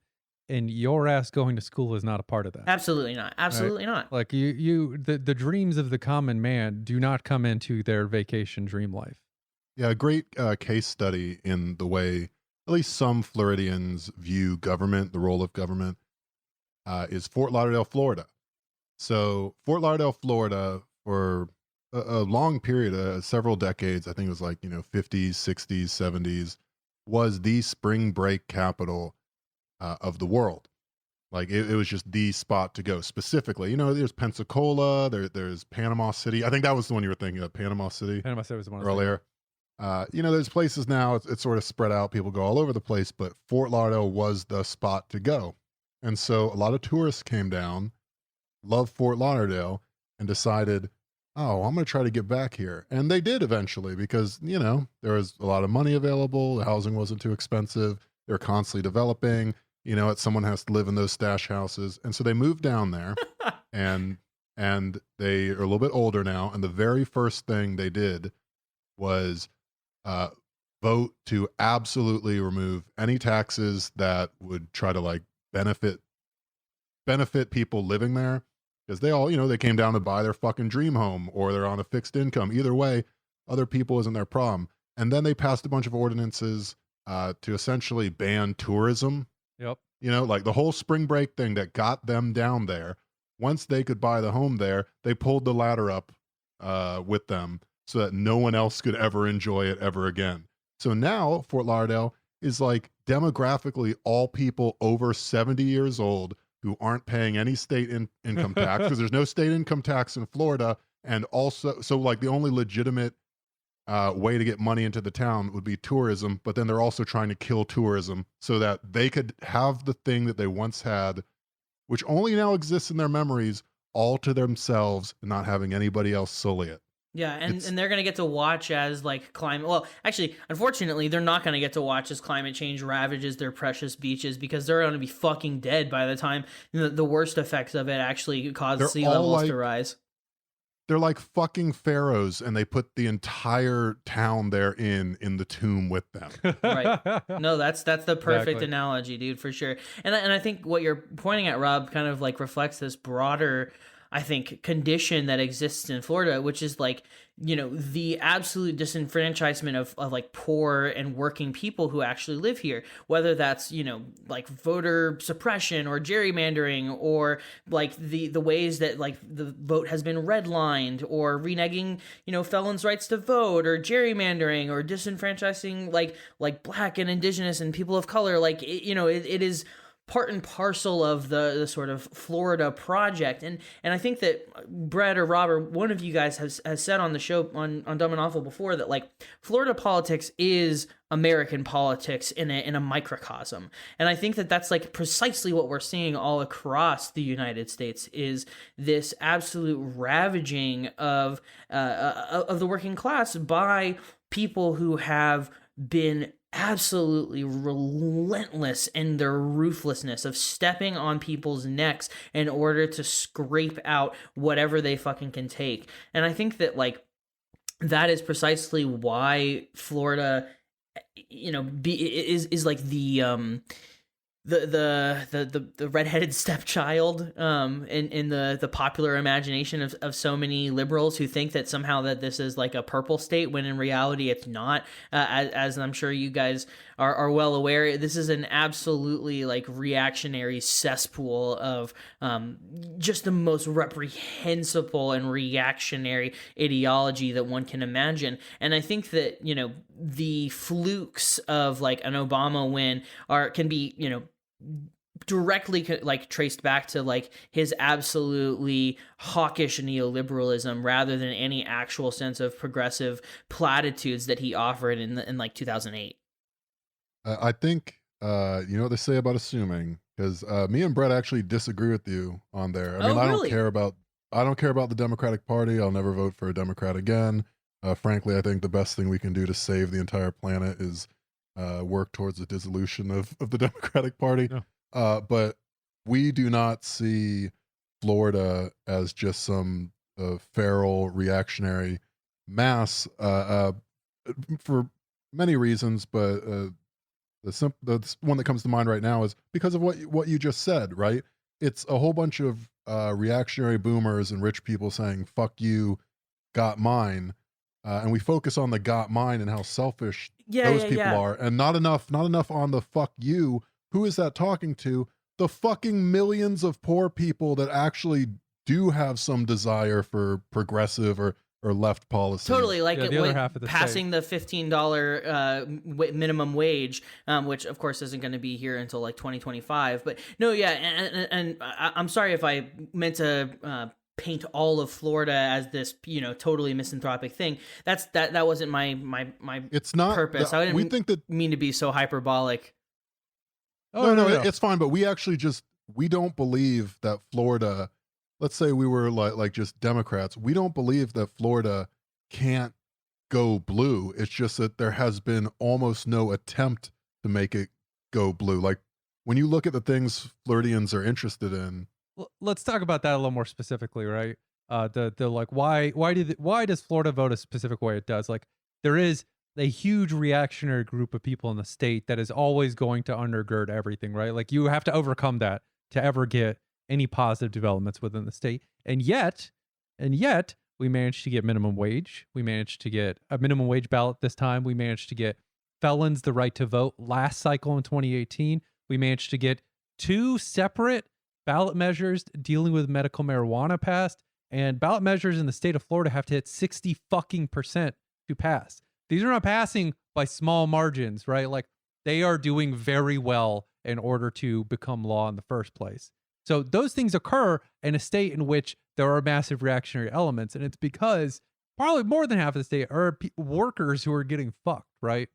and your ass going to school is not a part of that. Absolutely not. Absolutely not. Like the dreams of the common man do not come into their vacation dream life. Yeah, a great case study in the way at least some Floridians view government, the role of government, is Fort Lauderdale, Florida. So Fort Lauderdale, Florida, for a long period, several decades, I think it was like, 50s, 60s, 70s, was the spring break capital of the world. Like it was just the spot to go specifically. There's Pensacola, there's Panama City. I think that was the one you were thinking of, Panama City. Panama City was the one earlier. There's places now, it's sort of spread out. People go all over the place, but Fort Lauderdale was the spot to go. And so a lot of tourists came down, loved Fort Lauderdale, and decided, oh, I'm going to try to get back here. And they did eventually because, there was a lot of money available. The housing wasn't too expensive. They're constantly developing. Someone has to live in those stash houses. And so they moved down there and they are a little bit older now. And the very first thing they did was vote to absolutely remove any taxes that would try to like benefit people living there, because they all, they came down to buy their fucking dream home, or they're on a fixed income. Either way, other people isn't their problem. And then they passed a bunch of ordinances to essentially ban tourism. Yep. Like the whole spring break thing that got them down there. Once they could buy the home there, they pulled the ladder up with them so that no one else could ever enjoy it ever again. So now Fort Lauderdale is like demographically all people over 70 years old who aren't paying any state income tax, because there's no state income tax in Florida. And also, so like the only legitimate way to get money into the town would be tourism, but then they're also trying to kill tourism so that they could have the thing that they once had, which only now exists in their memories, all to themselves and not having anybody else sully it. Yeah, and they're going to get to watch as like climate... Well, actually, unfortunately, they're not going to get to watch as climate change ravages their precious beaches, because they're going to be fucking dead by the time the worst effects of it actually cause sea levels to rise. They're like fucking pharaohs, and they put the entire town they're in the tomb with them. Right. No, that's the perfect analogy, dude, for sure. And I think what you're pointing at, Rob, kind of like reflects this broader I think, condition that exists in Florida, which is like, the absolute disenfranchisement of like poor and working people who actually live here, whether that's, like voter suppression or gerrymandering, or like the ways that like the vote has been redlined, or reneging, felons' rights to vote, or gerrymandering, or disenfranchising like Black and Indigenous and people of color. Like, it is part and parcel of the sort of Florida project. And I think that Brett or Rob or one of you guys has said on the show on Dumb and Awful before that like Florida politics is American politics in a microcosm. And I think that that's like precisely what we're seeing all across the United States, is this absolute ravaging of the working class by people who have been absolutely relentless in their ruthlessness of stepping on people's necks in order to scrape out whatever they fucking can take. And I think that like that is precisely why Florida, is like the redheaded stepchild in the popular imagination of so many liberals who think that somehow that this is like a purple state, when in reality it's not. As I'm sure you guys are well aware, this is an absolutely like reactionary cesspool of just the most reprehensible and reactionary ideology that one can imagine. And I think that the flukes of like an Obama win can be directly like traced back to like his absolutely hawkish neoliberalism, rather than any actual sense of progressive platitudes that he offered in like 2008. I think you know what they say about assuming, because me and Brett actually disagree with you on there. I mean, really? I don't care about the Democratic Party. I'll never vote for a Democrat again. Frankly, I think the best thing we can do to save the entire planet is work towards the dissolution of the Democratic Party. Yeah. But we do not see Florida as just some feral reactionary mass for many reasons, but the one that comes to mind right now is because of what you just said, right? It's a whole bunch of reactionary boomers and rich people saying, fuck you, got mine. And we focus on the got mine and how selfish those people are, and not enough on the fuck you. Who is that talking to? The fucking millions of poor people that actually do have some desire for progressive or left policy. Totally, like the other half of the passing the $15 minimum wage, which of course isn't going to be here until like 2025. But no, yeah, and I'm sorry if I meant to paint all of Florida as this, totally misanthropic thing. That wasn't my it's not purpose. I didn't mean to be so hyperbolic. Oh, no, it's fine. But we actually we don't believe that Florida, let's say we were like just Democrats, we don't believe that Florida can't go blue. It's just that there has been almost no attempt to make it go blue. Like when you look at the things Floridians are interested in. Let's talk about that a little more specifically, right? The like why does Florida vote a specific way it does? Like there is a huge reactionary group of people in the state that is always going to undergird everything, right? Like you have to overcome that to ever get any positive developments within the state. And yet we managed to get minimum wage. We managed to get a minimum wage ballot this time. We managed to get felons the right to vote last cycle in 2018. We managed to get 2 separate ballot measures dealing with medical marijuana passed, and ballot measures in the state of Florida have to hit 60% to pass. These are not passing by small margins, right? Like they are doing very well in order to become law in the first place. So those things occur in a state in which there are massive reactionary elements, and it's because probably more than half of the state are workers who are getting fucked, right?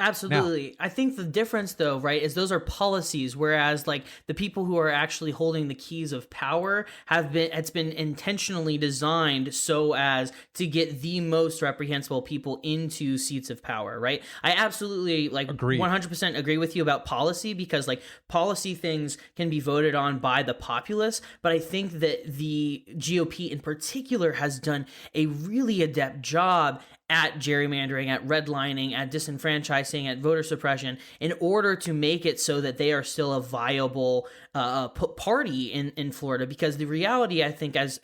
Absolutely. Now, I think the difference though, right, is those are policies, whereas like the people who are actually holding the keys of power it's been intentionally designed so as to get the most reprehensible people into seats of power, right? I absolutely like 100% agree with you about policy, because like policy things can be voted on by the populace, but I think that the GOP in particular has done a really adept job at gerrymandering, at redlining, at disenfranchising, at voter suppression, in order to make it so that they are still a viable party in Florida. Because the reality, I think, as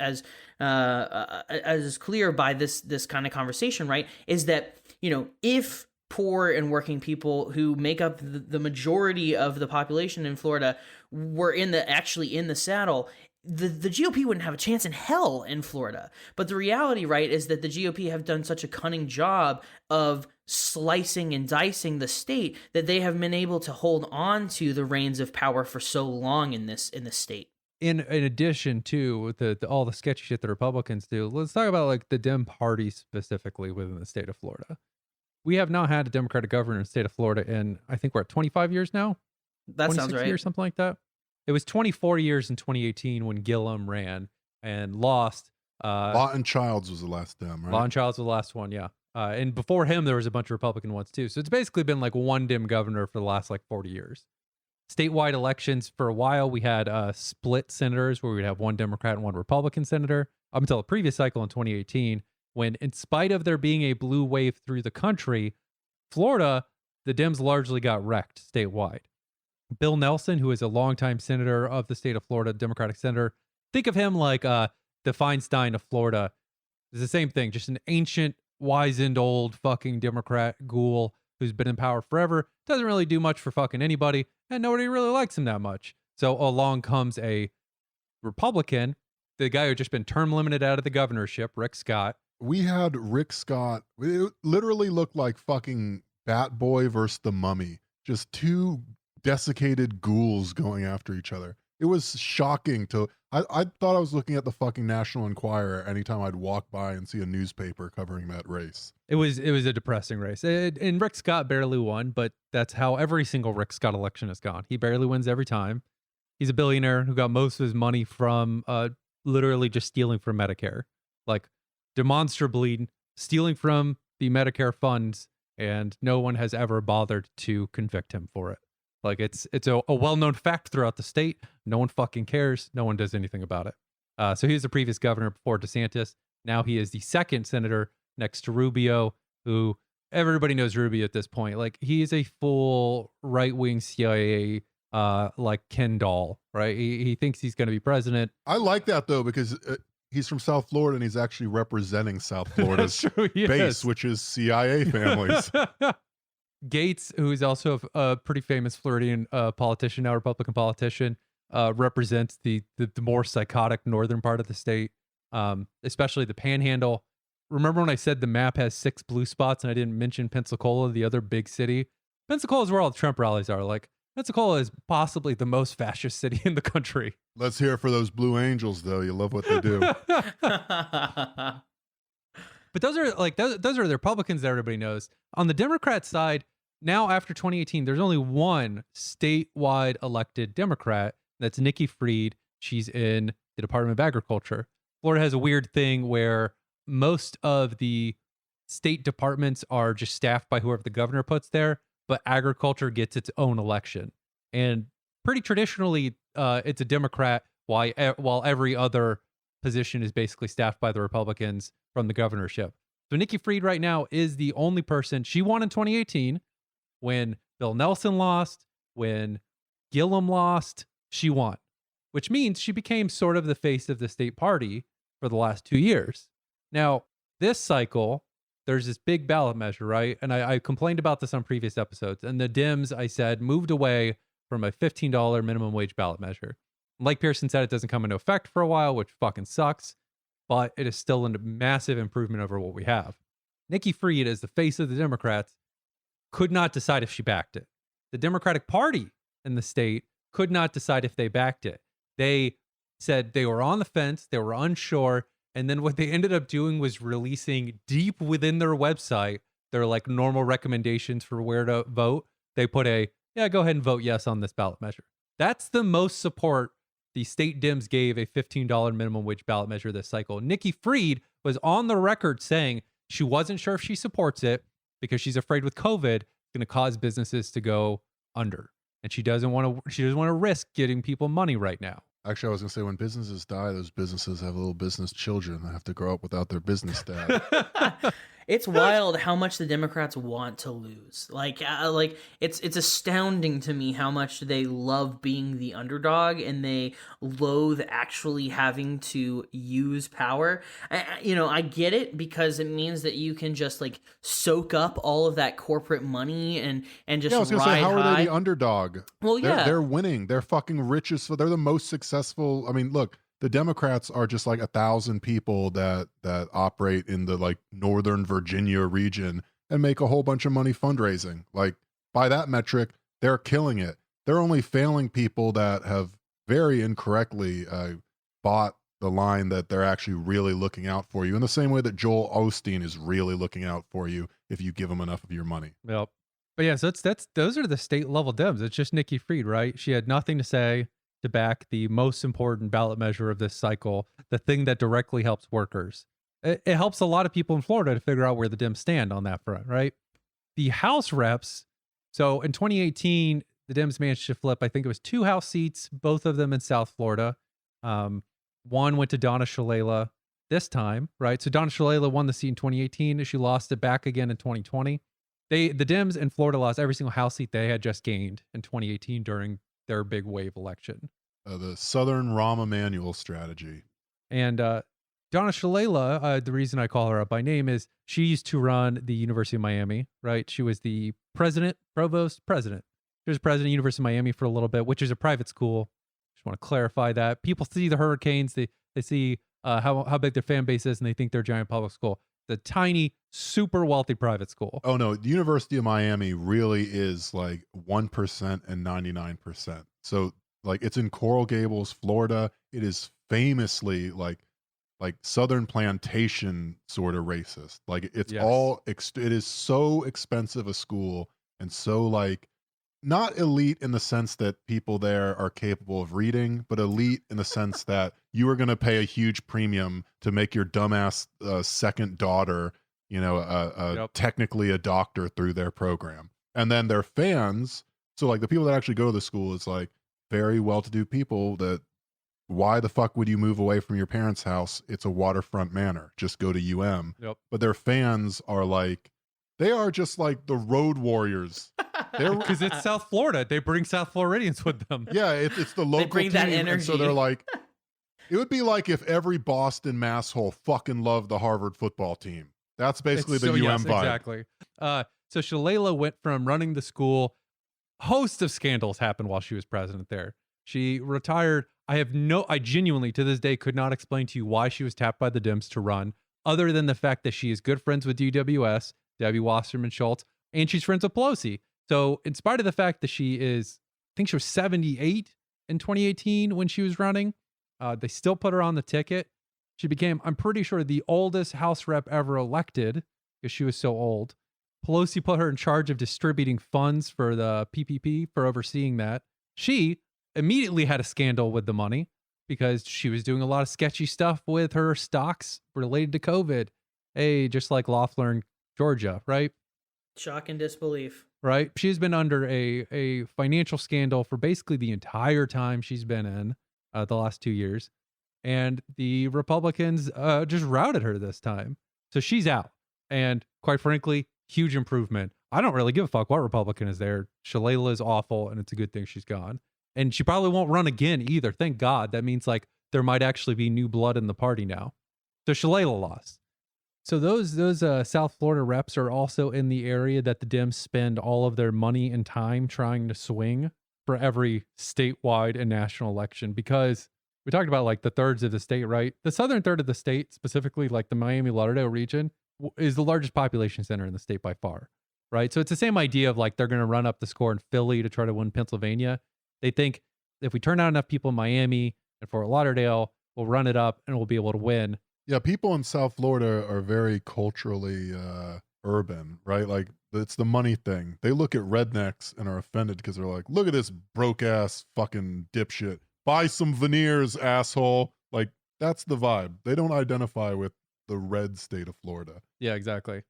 is clear by this kind of conversation, right, is that, you know, if poor and working people who make up the majority of the population in Florida were actually in the saddle, the GOP wouldn't have a chance in hell in Florida. But the reality, right, is that the GOP have done such a cunning job of slicing and dicing the state that they have been able to hold on to the reins of power for so long in this state. In addition to all the sketchy shit the Republicans do, let's talk about like the Dem party specifically within the state of Florida. We have not had a Democratic governor in the state of Florida in, I think we're at 25 years now. That sounds right. Years, something like that. It was 24 years in 2018 when Gillum ran and lost. Lawton Childs was the last Dem, right? Lawton Childs was the last one, yeah. And before him, there was a bunch of Republican ones too. So it's basically been like one Dem governor for the last like 40 years. Statewide elections, for a while, we had split senators where we'd have one Democrat and one Republican senator up until the previous cycle in 2018, when in spite of there being a blue wave through the country, Florida, the Dems largely got wrecked statewide. Bill Nelson, who is a longtime senator of the state of Florida, Democratic senator, think of him like the Feinstein of Florida. It's the same thing, just an ancient, wizened, old fucking Democrat ghoul who's been in power forever, doesn't really do much for fucking anybody, and nobody really likes him that much. So along comes a Republican, the guy who had just been term limited out of the governorship, Rick Scott. We had Rick Scott. It literally looked like fucking Bat Boy versus the Mummy. Just two desiccated ghouls going after each other. It was shocking to... I thought I was looking at the fucking National Enquirer anytime I'd walk by and see a newspaper covering that race. It was a depressing race. And Rick Scott barely won, but that's how every single Rick Scott election has gone. He barely wins every time. He's a billionaire who got most of his money from literally just stealing from Medicare. Like, demonstrably stealing from the Medicare funds, and no one has ever bothered to convict him for it. Like, it's a well-known fact throughout the state. No one fucking cares. No one does anything about it. So he was the previous governor before DeSantis. Now he is the second senator next to Rubio, who everybody knows Rubio at this point. Like, he is a full right-wing CIA, like Ken doll, right? He thinks he's going to be president. I like that, though, because he's from South Florida and he's actually representing South Florida's base, which is CIA families. Gates, who is also a pretty famous Floridian politician, now Republican politician, represents the more psychotic northern part of the state, especially the Panhandle. Remember when I said the map has 6 blue spots and I didn't mention Pensacola, the other big city? Pensacola is where all the Trump rallies are. Like, Pensacola is possibly the most fascist city in the country. Let's hear it for those Blue Angels, though. You love what they do. But those are the Republicans that everybody knows. On the Democrat side, now after 2018, there's only one statewide elected Democrat. That's Nikki Fried. She's in the Department of Agriculture. Florida has a weird thing where most of the state departments are just staffed by whoever the governor puts there, but agriculture gets its own election. And pretty traditionally, it's a Democrat, while every other position is basically staffed by the Republicans from the governorship. So Nikki Fried right now is the only person. She won in 2018 when Bill Nelson lost, when Gillum lost, she won, which means she became sort of the face of the state party for the last 2 years. Now, this cycle, there's this big ballot measure, right? And I complained about this on previous episodes. And the Dems, I said, moved away from a $15 minimum wage ballot measure. Like Pearson said, it doesn't come into effect for a while, which fucking sucks, but it is still a massive improvement over what we have. Nikki Fried, as the face of the Democrats, could not decide if she backed it. The Democratic Party in the state could not decide if they backed it. They said they were on the fence, they were unsure, and then what they ended up doing was releasing deep within their website their like normal recommendations for where to vote. They put go ahead and vote yes on this ballot measure. That's the most support the state Dems gave a $15 minimum wage ballot measure this cycle. Nikki Fried was on the record saying she wasn't sure if she supports it because she's afraid with COVID it's going to cause businesses to go under, and she doesn't want to risk getting people money right now. Actually, I was going to say, when businesses die, those businesses have little business children that have to grow up without their business dad. It's wild how much the Democrats want to lose. Like it's astounding to me how much they love being the underdog and they loathe actually having to use power. I get it because it means that you can just like soak up all of that corporate money and just I was gonna ride say, how high. are they the underdog? Well, they're winning. They're fucking richest. So they're the most successful. I mean, look, the Democrats are just like 1,000 people that operate in the like Northern Virginia region and make a whole bunch of money fundraising. Like by that metric, they're killing it. They're only failing people that have very incorrectly bought the line that they're actually really looking out for you in the same way that Joel Osteen is really looking out for you if you give him enough of your money. Yep. But yeah, so those are the state level Dems. It's just Nikki Fried, right? She had nothing to say to back the most important ballot measure of this cycle, the thing that directly helps workers. It helps a lot of people in Florida to figure out where the Dems stand on that front, right? The House reps, so in 2018, the Dems managed to flip, I think it was 2 House seats, both of them in South Florida. One went to Donna Shalala this time, right? So Donna Shalala won the seat in 2018. She lost it back again in 2020. The Dems in Florida lost every single House seat they had just gained in 2018 during their big wave election. The Southern Rahm Emanuel strategy. And Donna Shalala, the reason I call her up by name is she used to run the University of Miami, right? She was the president. She was president of University of Miami for a little bit, which is a private school. Just want to clarify that. People see the Hurricanes, they see how big their fan base is, and they think they're a giant public school. The tiny, super wealthy private school. Oh no, the University of Miami really is like 1% and 99%. So like it's in Coral Gables, Florida. It is famously like Southern plantation sort of racist. Like it's it is so expensive a school and so like not elite in the sense that people there are capable of reading, but elite in the sense that you are going to pay a huge premium to make your dumbass second daughter, technically a doctor through their program. And then their fans, so like the people that actually go to the school is like very well-to-do people that why the fuck would you move away from your parents' house? It's a waterfront manor. Just go to UM. Yep. But their fans are like, they are just like the road warriors. Because it's South Florida. They bring South Floridians with them. Yeah, it's the local bring team. that energy. And so they're like, it would be like if every Boston masshole fucking loved the Harvard football team. That's basically the UM vibe. Exactly. So Shalala went from running the school. Host of scandals happened while she was president there. She retired. I genuinely to this day could not explain to you why she was tapped by the Dems to run, other than the fact that she is good friends with DWS, Debbie Wasserman Schultz, and she's friends with Pelosi. So in spite of the fact that she is, I think she was 78 in 2018 when she was running, they still put her on the ticket. She became, I'm pretty sure, the oldest House rep ever elected because she was so old. Pelosi put her in charge of distributing funds for the PPP, for overseeing that. She immediately had a scandal with the money because she was doing a lot of sketchy stuff with her stocks related to COVID. Hey, just like Loeffler in Georgia, right? Shock and disbelief. Right? She's been under a financial scandal for basically the entire time she's been in the last 2 years. And the Republicans just routed her this time. So she's out. And quite frankly, huge improvement. I don't really give a fuck what Republican is there. Shalala is awful, and it's a good thing she's gone. And she probably won't run again either. Thank God. That means like there might actually be new blood in the party now. So Shalala lost. So those South Florida reps are also in the area that the Dems spend all of their money and time trying to swing for every statewide and national election, because we talked about like the thirds of the state, right? The southern third of the state, specifically like the Miami Lauderdale region, is the largest population center in the state by far, right? So it's the same idea of like they're going to run up the score in Philly to try to win Pennsylvania. They think if we turn out enough people in Miami and Fort Lauderdale, we'll run it up and we'll be able to win. Yeah, people in South Florida are very culturally urban, right? Like it's the money thing. They look at rednecks and are offended because they're like, look at this broke ass fucking dipshit. Buy some veneers, asshole. Like that's the vibe. They don't identify with the red state of Florida. Yeah, exactly.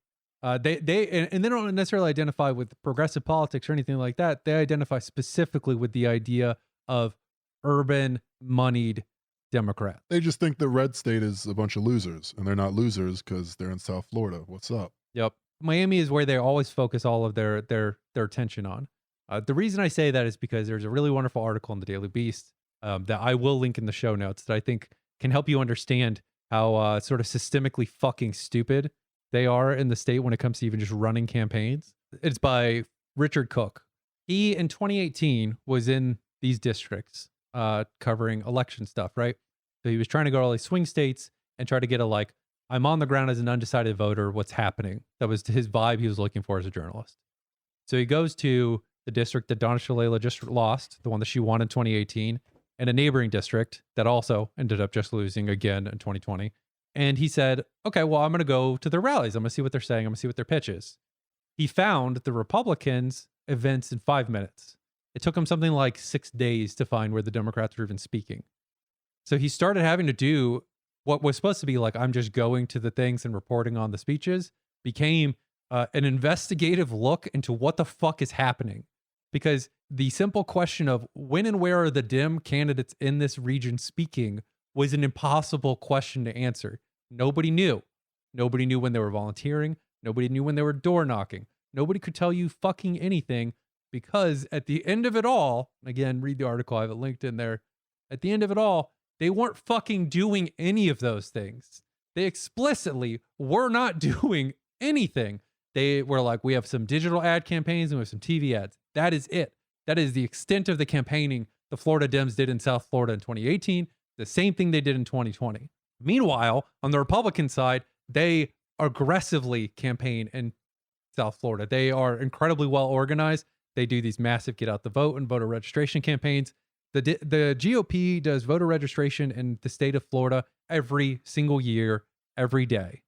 They don't necessarily identify with progressive politics or anything like that. They identify specifically with the idea of urban moneyed Democrat. They just think the red state is a bunch of losers, and they're not losers because they're in South Florida. What's up? Yep. Miami is where they always focus all of their attention on. The reason I say that is because there's a really wonderful article in the Daily Beast that I will link in the show notes that I think can help you understand how sort of systemically fucking stupid they are in the state when it comes to even just running campaigns. It's by Richard Cook. He, in 2018, was in these districts covering election stuff, right? So he was trying to go to all these swing states and try to get a, I'm on the ground as an undecided voter, what's happening? That was his vibe he was looking for as a journalist. So he goes to the district that Donna Shalala just lost, the one that she won in 2018, and a neighboring district that also ended up just losing again in 2020. And he said, okay, well, I'm going to go to their rallies. I'm going to see what they're saying. I'm going to see what their pitch is. He found the Republicans' events in 5 minutes. It took him something like 6 days to find where the Democrats were even speaking. So he started having to do what was supposed to be I'm just going to the things and reporting on the speeches, became an investigative look into what the fuck is happening. Because the simple question of when and where are the Dem candidates in this region speaking was an impossible question to answer. Nobody knew. Nobody knew when they were volunteering. Nobody knew when they were door knocking. Nobody could tell you fucking anything, because at the end of it all, again, read the article, I have it linked in there. At the end of it all, they weren't fucking doing any of those things. They explicitly were not doing anything. They were like, we have some digital ad campaigns and we have some TV ads. That is it. That is the extent of the campaigning the Florida Dems did in South Florida in 2018. The same thing they did in 2020. Meanwhile, on the Republican side, they aggressively campaign in South Florida. They are incredibly well organized. They do these massive get out the vote and voter registration campaigns. The GOP does voter registration in the state of Florida every single year, every day,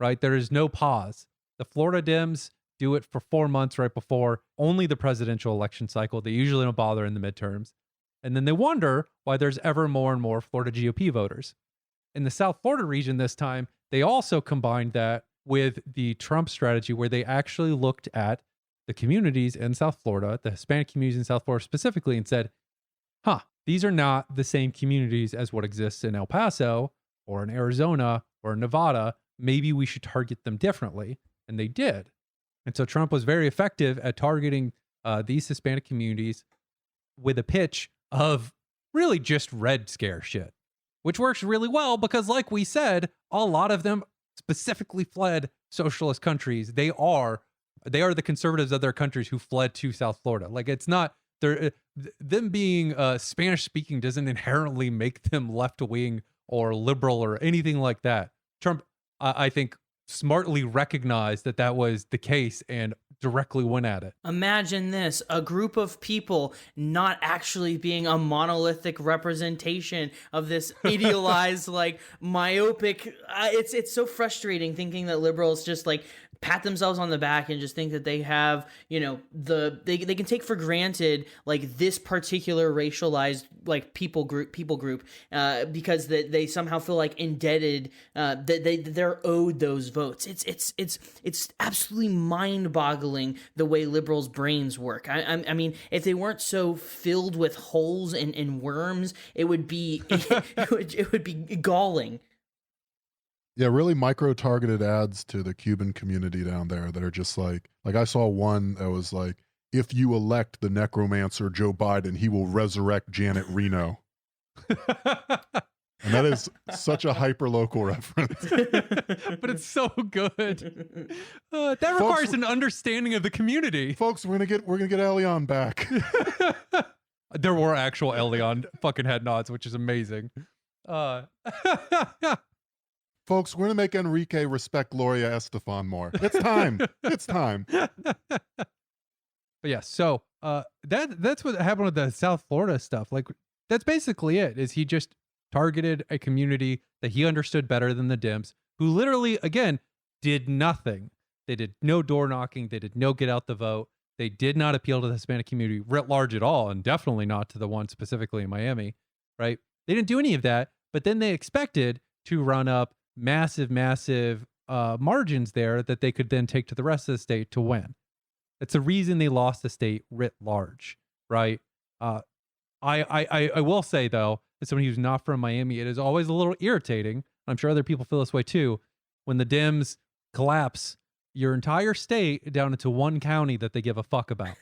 right? There is no pause. The Florida Dems do it for 4 months right before only the presidential election cycle. They usually don't bother in the midterms. And then they wonder why there's ever more and more Florida GOP voters. In the South Florida region this time, they also combined that with the Trump strategy, where they actually looked at the communities in South Florida, the Hispanic communities in South Florida specifically, and said, these are not the same communities as what exists in El Paso or in Arizona or in Nevada. Maybe we should target them differently. And they did. And so Trump was very effective at targeting these Hispanic communities with a pitch of really just Red Scare shit, which works really well because, like we said, a lot of them specifically fled socialist countries. They are the conservatives of their countries who fled to South Florida. It's not them being Spanish speaking doesn't inherently make them left wing or liberal or anything like that. Trump, I think, smartly recognized that was the case and directly went at it. Imagine this, a group of people not actually being a monolithic representation of this idealized, myopic, it's so frustrating thinking that liberals just pat themselves on the back and just think that they have, they can take for granted this particular racialized people group because they somehow feel indebted, that they're owed those votes. It's absolutely mind-boggling the way liberals' brains work. I mean, if they weren't so filled with holes and worms, it would be it would be galling. Yeah, really micro-targeted ads to the Cuban community down there that are just like I saw one that was if you elect the necromancer Joe Biden, he will resurrect Janet Reno. And that is such a hyper-local reference. But it's so good. That requires an understanding of the community. Folks, we're gonna get Elion back. There were actual Elion fucking head nods, which is amazing. Folks, we're going to make Enrique respect Gloria Estefan more. It's time. It's time. But yeah, so that's what happened with the South Florida stuff. That's basically it, is he just targeted a community that he understood better than the Dems, who literally, again, did nothing. They did no door knocking. They did no get out the vote. They did not appeal to the Hispanic community writ large at all, and definitely not to the one specifically in Miami, right? They didn't do any of that, but then they expected to run up massive margins there that they could then take to the rest of the state to win. That's the reason they lost the state writ large, right? I will say, though, as someone who's not from Miami, it is always a little irritating. I'm sure other people feel this way too. When the Dems collapse your entire state down into one county that they give a fuck about.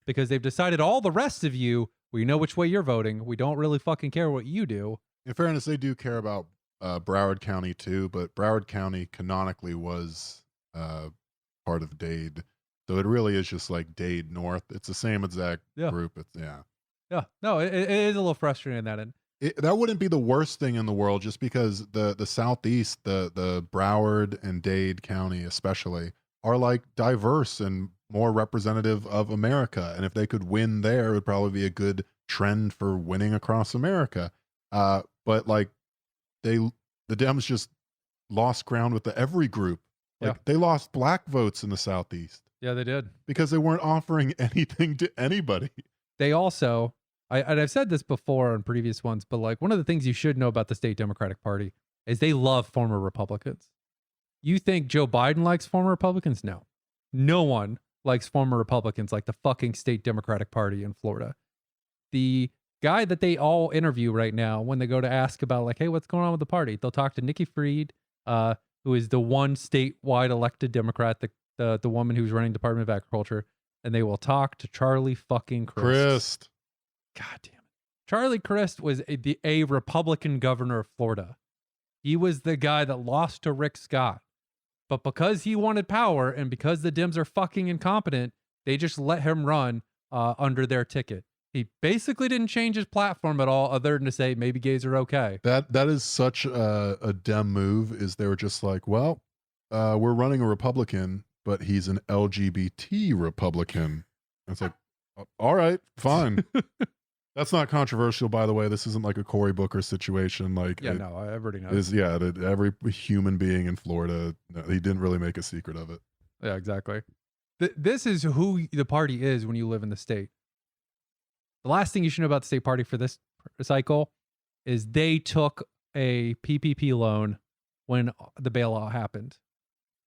Because they've decided all the rest of you, we know which way you're voting. We don't really fucking care what you do. In fairness, they do care about Broward County too, but Broward County canonically was part of Dade. So it really is just like Dade North. It's the same exact group. It's Yeah. No, it is a little frustrating in that end. That wouldn't be the worst thing in the world, just because the Southeast, the Broward and Dade County especially, are like diverse and more representative of America. And if they could win there, it would probably be a good trend for winning across America. But like the Dems just lost ground with the every group. Like they lost black votes in the Southeast. Yeah, they did. Because they weren't offering anything to anybody. They also, and I've said this before on previous ones, but like one of the things you should know about the state Democratic Party is they love former Republicans. You think Joe Biden likes former Republicans? No. No one likes former Republicans like the fucking state Democratic Party in Florida. The guy that they all interview right now when they go to ask about like, hey, what's going on with the party? They'll talk to Nikki Fried, who is the one statewide elected Democrat, the woman who's running Department of Agriculture, and they will talk to Charlie fucking Crist. God damn it. Charlie Crist was a Republican governor of Florida. He was the guy that lost to Rick Scott. But because he wanted power and because the Dems are fucking incompetent, they just let him run under their ticket. He basically didn't change his platform at all other than to say maybe gays are okay. That is such a Dem move, is they were just like, well, we're running a Republican, but he's an LGBT Republican. And it's like, all right, fine. That's not controversial, by the way. This isn't like a Cory Booker situation. Like, no, everybody knows. Is, every human being in Florida, he didn't really make a secret of it. Yeah, exactly. This is who the party is when you live in the state. The last thing you should know about the state party for this cycle is they took a PPP loan when the bailout happened.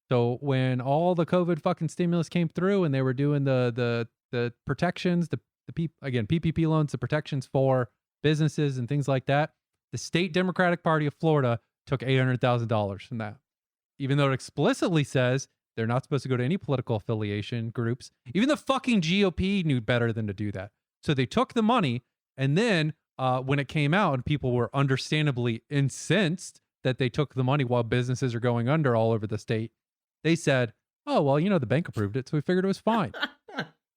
So when all the COVID fucking stimulus came through and they were doing the protections, PPP loans, the protections for businesses and things like that, the state Democratic Party of Florida took $800,000 from that. Even though it explicitly says they're not supposed to go to any political affiliation groups. Even the fucking GOP knew better than to do that. So they took the money, and then when it came out and people were understandably incensed that they took the money while businesses are going under all over the state, they said, oh, well, the bank approved it, so we figured it was fine.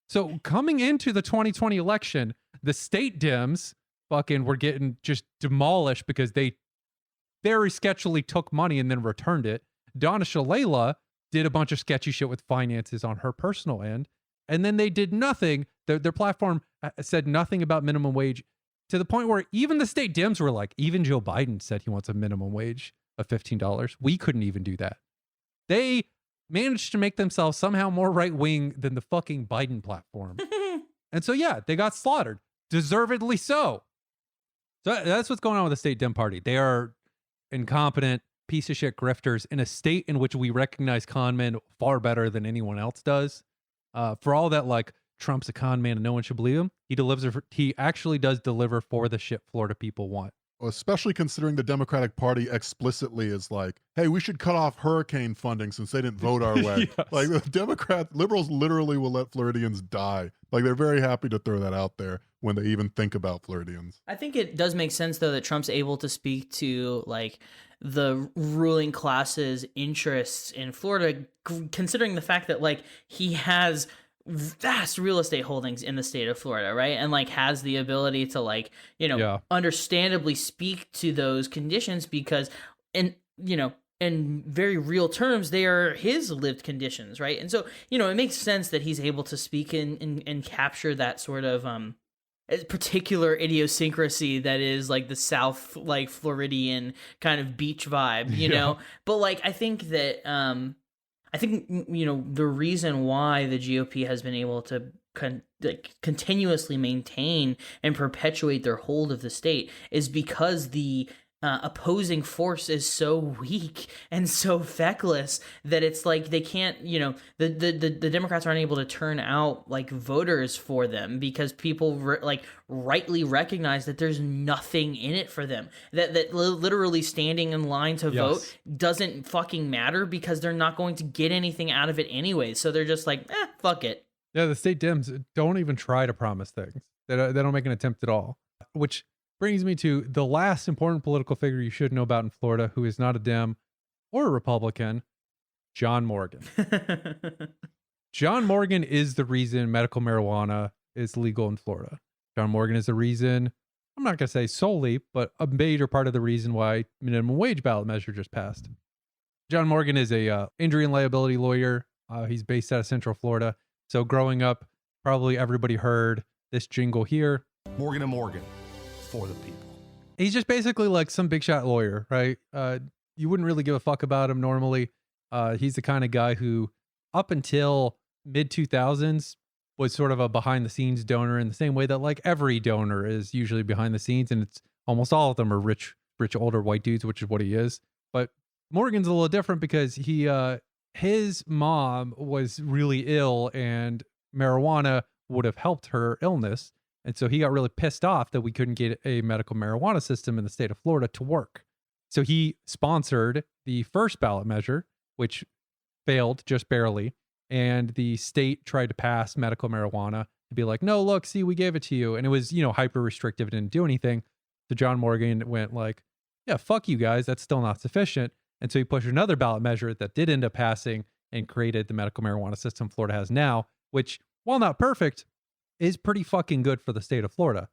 So coming into the 2020 election, the state Dems fucking were getting just demolished because they very sketchily took money and then returned it. Donna Shalala did a bunch of sketchy shit with finances on her personal end. And then they did nothing. Their platform said nothing about minimum wage, to the point where even the state Dems were like, even Joe Biden said he wants a minimum wage of $15. We couldn't even do that. They managed to make themselves somehow more right-wing than the fucking Biden platform. And so, they got slaughtered. Deservedly so. So that's what's going on with the state Dem party. They are incompetent, piece of shit grifters in a state in which we recognize con men far better than anyone else does. For all that, like, Trump's a con man and no one should believe him, he actually does deliver for the shit Florida people want. Well, especially considering the Democratic Party explicitly is like, hey, we should cut off hurricane funding since they didn't vote our way. Yes. Like, the liberals literally will let Floridians die. Like, they're very happy to throw that out there when they even think about Floridians. I think it does make sense, though, that Trump's able to speak to, like, the ruling class's interests in Florida, considering the fact that, like, he has vast real estate holdings in the state of Florida, right? And, like, has the ability to, like, understandably speak to those conditions because, in very real terms, they are his lived conditions, right? And so, it makes sense that he's able to speak and capture that sort of particular idiosyncrasy that is like the South, like, Floridian kind of beach vibe, you know? But, like, I think that the reason why the GOP has been able to continuously maintain and perpetuate their hold of the state is because the opposing force is so weak and so feckless that it's like they can't, the Democrats aren't able to turn out like voters for them because people rightly recognize that there's nothing in it for them, that literally standing in line to vote doesn't fucking matter because they're not going to get anything out of it anyway. So they're just like, fuck it. Yeah, the state Dems don't even try to promise things. They don't make an attempt at all, which brings me to the last important political figure you should know about in Florida, who is not a Dem or a Republican, John Morgan. John Morgan is the reason medical marijuana is legal in Florida. John Morgan is the reason, I'm not going to say solely, but a major part of the reason why minimum wage ballot measure just passed. John Morgan is a injury and liability lawyer. He's based out of Central Florida. So growing up, probably everybody heard this jingle here. Morgan & Morgan. For the people. He's just basically like some big shot lawyer, right? You wouldn't really give a fuck about him normally. He's the kind of guy who, up until mid 2000s, was sort of a behind the scenes donor in the same way that like every donor is usually behind the scenes, and it's almost all of them are rich older white dudes, which is what he is. But Morgan's a little different because his mom was really ill, and marijuana would have helped her illness. And so he got really pissed off that we couldn't get a medical marijuana system in the state of Florida to work. So he sponsored the first ballot measure, which failed just barely. And the state tried to pass medical marijuana to be like, no, look, see, we gave it to you. And it was, hyper restrictive, didn't do anything. So John Morgan went like, yeah, fuck you guys. That's still not sufficient. And so he pushed another ballot measure that did end up passing and created the medical marijuana system Florida has now, which, while not perfect, is pretty fucking good for the state of Florida.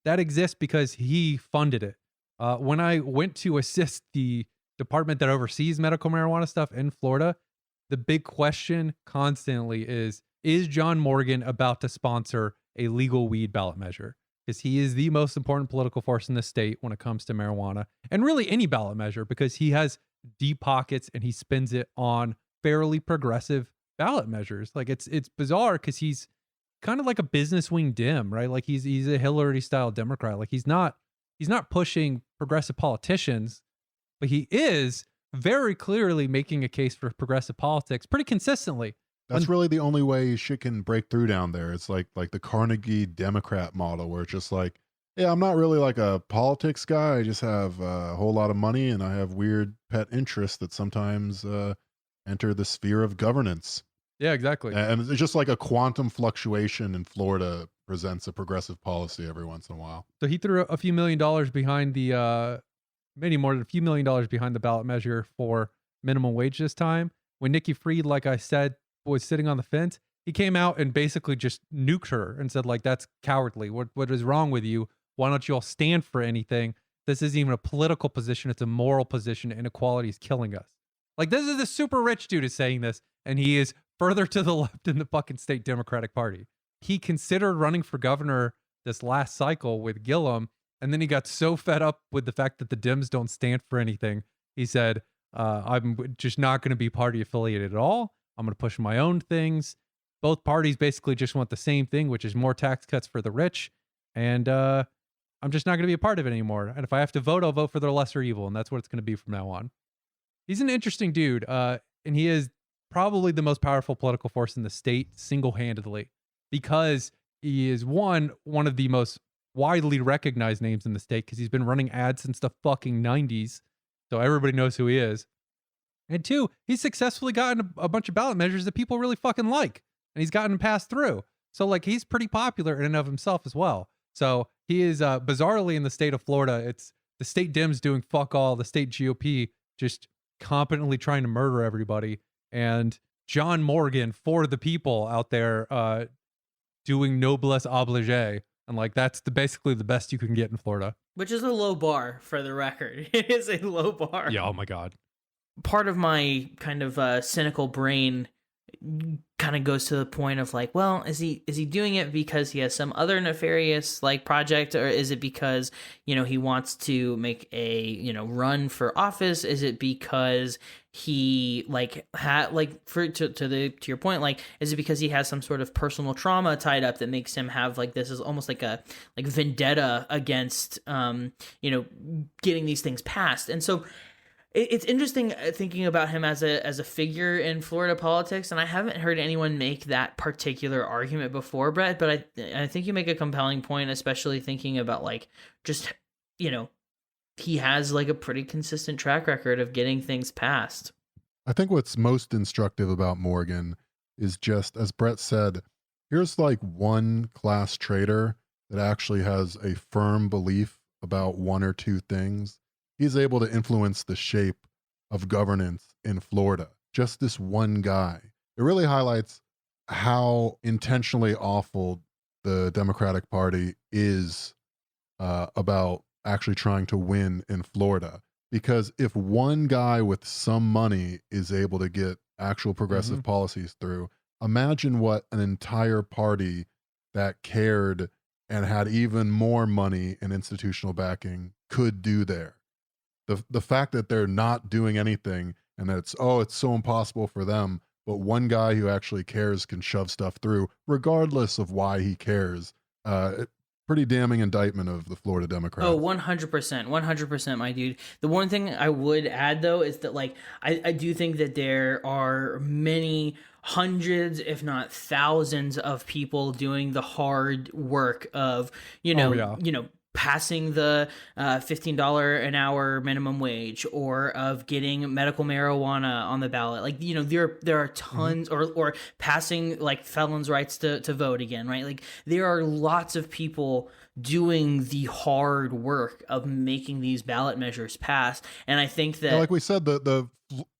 That exists because he funded it. When I went to assist the department that oversees medical marijuana stuff in Florida, the big question constantly is John Morgan about to sponsor a legal weed ballot measure? Because he is the most important political force in the state when it comes to marijuana, and really any ballot measure, because he has deep pockets and he spends it on fairly progressive ballot measures. Like it's bizarre because he's kind of like a business wing Dem, right? Like he's a Hillary style Democrat. Like he's not pushing progressive politicians, but he is very clearly making a case for progressive politics pretty consistently. That's really the only way shit can break through down there. It's like the Carnegie Democrat model, where it's just like, yeah, I'm not really like a politics guy. I just have a whole lot of money and I have weird pet interests that sometimes enter the sphere of governance. Yeah, exactly. And it's just like a quantum fluctuation in Florida presents a progressive policy every once in a while. So he threw a few $1 million behind the, maybe more than a few $1 million behind the ballot measure for minimum wage this time. When Nikki Fried, like I said, was sitting on the fence, he came out and basically just nuked her and said, like, that's cowardly. What is wrong with you? Why don't you all stand for anything? This isn't even a political position. It's a moral position. Inequality is killing us. Like, this is the super rich dude is saying this, and he is further to the left in the fucking state Democratic Party. He considered running for governor this last cycle with Gillum, and then he got so fed up with the fact that the Dems don't stand for anything. He said, I'm just not going to be party affiliated at all. I'm going to push my own things. Both parties basically just want the same thing, which is more tax cuts for the rich. And I'm just not going to be a part of it anymore. And if I have to vote, I'll vote for the lesser evil. And that's what it's going to be from now on. He's an interesting dude. And he is probably the most powerful political force in the state single-handedly, because he is one of the most widely recognized names in the state, because he's been running ads since the fucking 90s. So everybody knows who he is. And two, he's successfully gotten a bunch of ballot measures that people really fucking like. And he's gotten passed through. So like he's pretty popular in and of himself as well. So he is bizarrely in the state of Florida. It's the state Dems doing fuck all, the state GOP just competently trying to murder everybody. And John Morgan for the people out there doing noblesse oblige. And like that's basically the best you can get in Florida. Which is a low bar, for the record. It is a low bar. Yeah, oh my God. Part of my kind of cynical brain kind of goes to the point of like, well, is he doing it because he has some other nefarious like project, or is it because, you know, he wants to make a, you know, run for office? Is it because he like had like to your point, like, is it because he has some sort of personal trauma tied up that makes him have like, this is almost like a like vendetta against you know, getting these things passed? And so it's interesting thinking about him as a figure in Florida politics, and I haven't heard anyone make that particular argument before, Brett, but I think you make a compelling point, especially thinking about like, just, you know, he has like a pretty consistent track record of getting things passed. I think what's most instructive about Morgan is just, as Brett said, here's like one class trader that actually has a firm belief about one or two things. He's able to influence the shape of governance in Florida. Just this one guy. It really highlights how intentionally awful the Democratic Party is about actually trying to win in Florida. Because if one guy with some money is able to get actual progressive policies through, imagine what an entire party that cared and had even more money and institutional backing could do there. The fact that they're not doing anything and that it's so impossible for them, but one guy who actually cares can shove stuff through, regardless of why he cares. Pretty damning indictment of the Florida Democrats. Oh, 100%, my dude. The one thing I would add, though, is that like I do think that there are many hundreds, if not thousands, of people doing the hard work of, you know, passing the $15 an hour minimum wage, or of getting medical marijuana on the ballot. Like, you know, there are tons, or passing like felons' rights to vote again, right? Like, there are lots of people doing the hard work of making these ballot measures pass. And I think that, like we said, the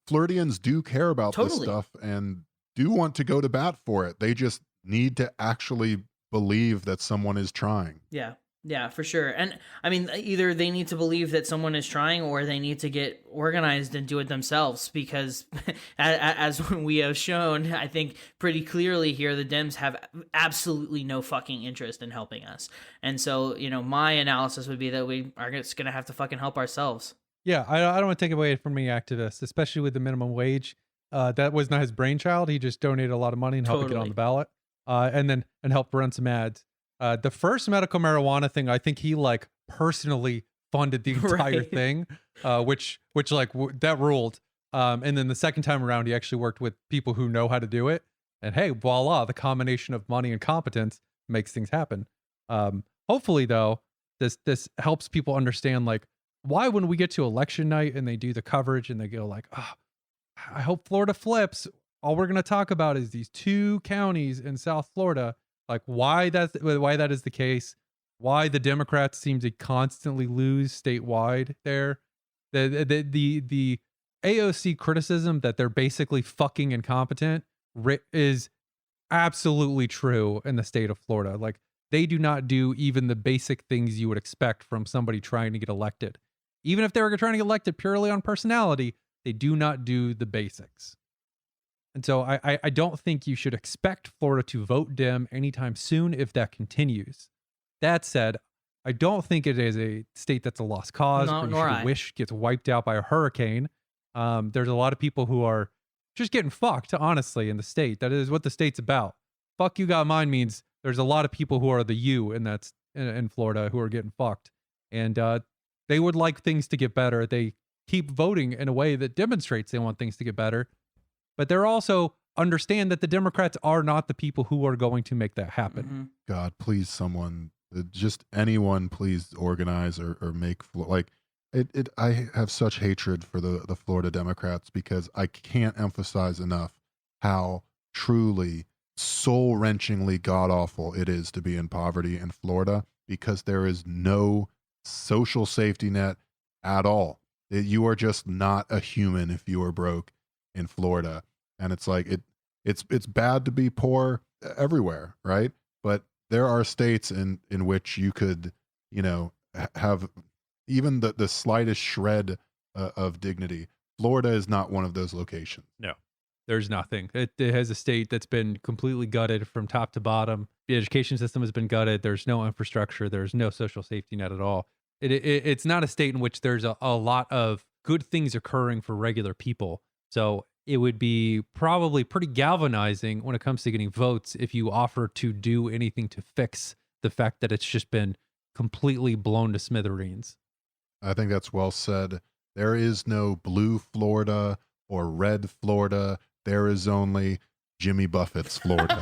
Floridians do care about this stuff and do want to go to bat for it. They just need to actually believe that someone is trying. Yeah, for sure. And I mean, either they need to believe that someone is trying, or they need to get organized and do it themselves, because as we have shown, I think pretty clearly here, the Dems have absolutely no fucking interest in helping us. And so, you know, my analysis would be that we are just going to have to fucking help ourselves. Yeah, I don't want to take away from the activists, especially with the minimum wage. That was not his brainchild. He just donated a lot of money and helped it get on the ballot, and helped run some ads. The first medical marijuana thing, I think he like personally funded the entire thing, which like that ruled. And then the second time around, he actually worked with people who know how to do it. And hey, voila, the combination of money and competence makes things happen. Hopefully, though, this helps people understand like why when we get to election night and they do the coverage and they go like, I hope Florida flips. All we're going to talk about is these two counties in South Florida. Like why that is the case, why the Democrats seem to constantly lose statewide there. The AOC criticism that they're basically fucking incompetent is absolutely true in the state of Florida. Like they do not do even the basic things you would expect from somebody trying to get elected. Even if they were trying to get elected purely on personality, they do not do the basics. And so I don't think you should expect Florida to vote Dem anytime soon if that continues. That said, I don't think it is a state that's a lost cause or you should wish gets wiped out by a hurricane. There's a lot of people who are just getting fucked, honestly, in the state. That is what the state's about. Fuck you got mine means there's a lot of people who are the you in Florida who are getting fucked. And they would like things to get better. They keep voting in a way that demonstrates they want things to get better. But they're also understand that the Democrats are not the people who are going to make that happen. God, please, someone, just anyone, please organize or make like it. I have such hatred for the Florida Democrats because I can't emphasize enough how truly soul-wrenchingly god-awful it is to be in poverty in Florida, because there is no social safety net at all. You are just not a human if you are broke in Florida. And it's like it's bad to be poor everywhere, right? But there are states in which you could, you know, have even the slightest shred of dignity. Florida is not one of those locations. No. there's nothing. It has a state that's been completely gutted from top to bottom. The education system has been gutted. There's no infrastructure. There's no social safety net at all. It's not a state in which there's a lot of good things occurring for regular people. So it would be probably pretty galvanizing when it comes to getting votes if you offer to do anything to fix the fact that it's just been completely blown to smithereens. I think that's well said. There is no blue Florida or red Florida. There is only Jimmy Buffett's Florida.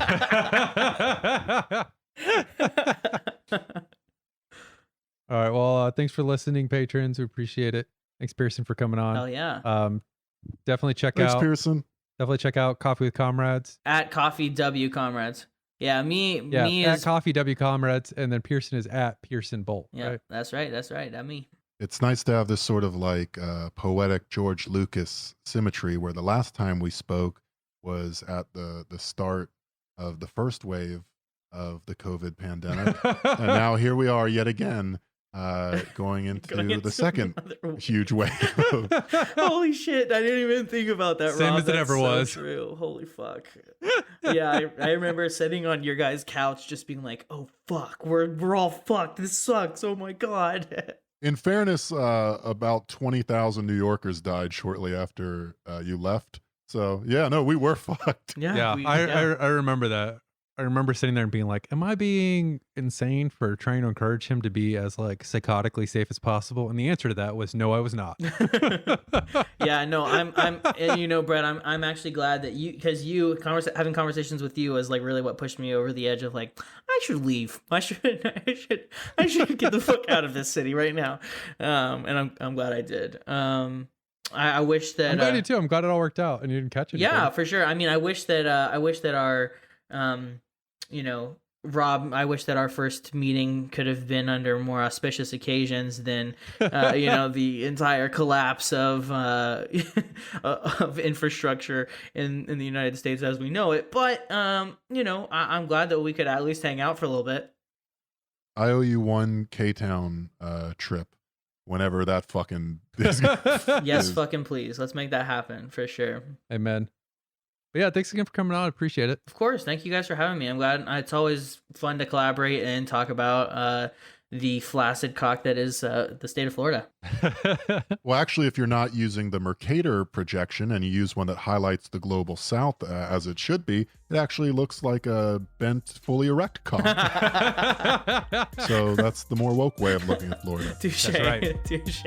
All right. Well, thanks for listening, patrons. We appreciate it. Thanks, Pearson, for coming on. Hell yeah. Definitely check Thanks, out Pearson. Definitely check out Coffee with Comrades. At Coffee W Comrades. Yeah, me at is Coffee W Comrades, and then Pearson is at Pearson Bolt. Yeah, right? That's right. That me. It's nice to have this sort of like poetic George Lucas symmetry where the last time we spoke was at the start of the first wave of the COVID pandemic. And now here we are yet again going into the second huge wave. Holy shit, I didn't even think about that. Same Rob. as it ever was. True. Holy fuck. Yeah, I remember sitting on your guys' couch just being like, oh fuck, we're all fucked. This sucks. Oh my God. In fairness, about 20,000 New Yorkers died shortly after you left. So yeah, no, we were fucked. Yeah, I remember that. I remember sitting there and being like, am I being insane for trying to encourage him to be as like psychotically safe as possible? And the answer to that was no, I was not. Yeah, no, I'm and you know, Brett, I'm actually glad that because having conversations with you was like really what pushed me over the edge of like, I should leave. I should get the fuck out of this city right now. And I'm glad I did. I wish that I'm glad you too. I'm glad it all worked out and you didn't catch it. Yeah, for sure. I mean, I wish that our you know, Rob, I wish that our first meeting could have been under more auspicious occasions than, you know, the entire collapse of infrastructure in the United States as we know it. But, you know, I'm glad that we could at least hang out for a little bit. I owe you one K-Town trip whenever that fucking is. Yes, fucking please. Let's make that happen for sure. Amen. But yeah, thanks again for coming on. I appreciate it. Of course. Thank you guys for having me. I'm glad. It's always fun to collaborate and talk about the flaccid cock that is the state of Florida. Well, actually, if you're not using the Mercator projection and you use one that highlights the global south as it should be, it actually looks like a bent, fully erect cock. So that's the more woke way of looking at Florida. Touche. That's right. Touche.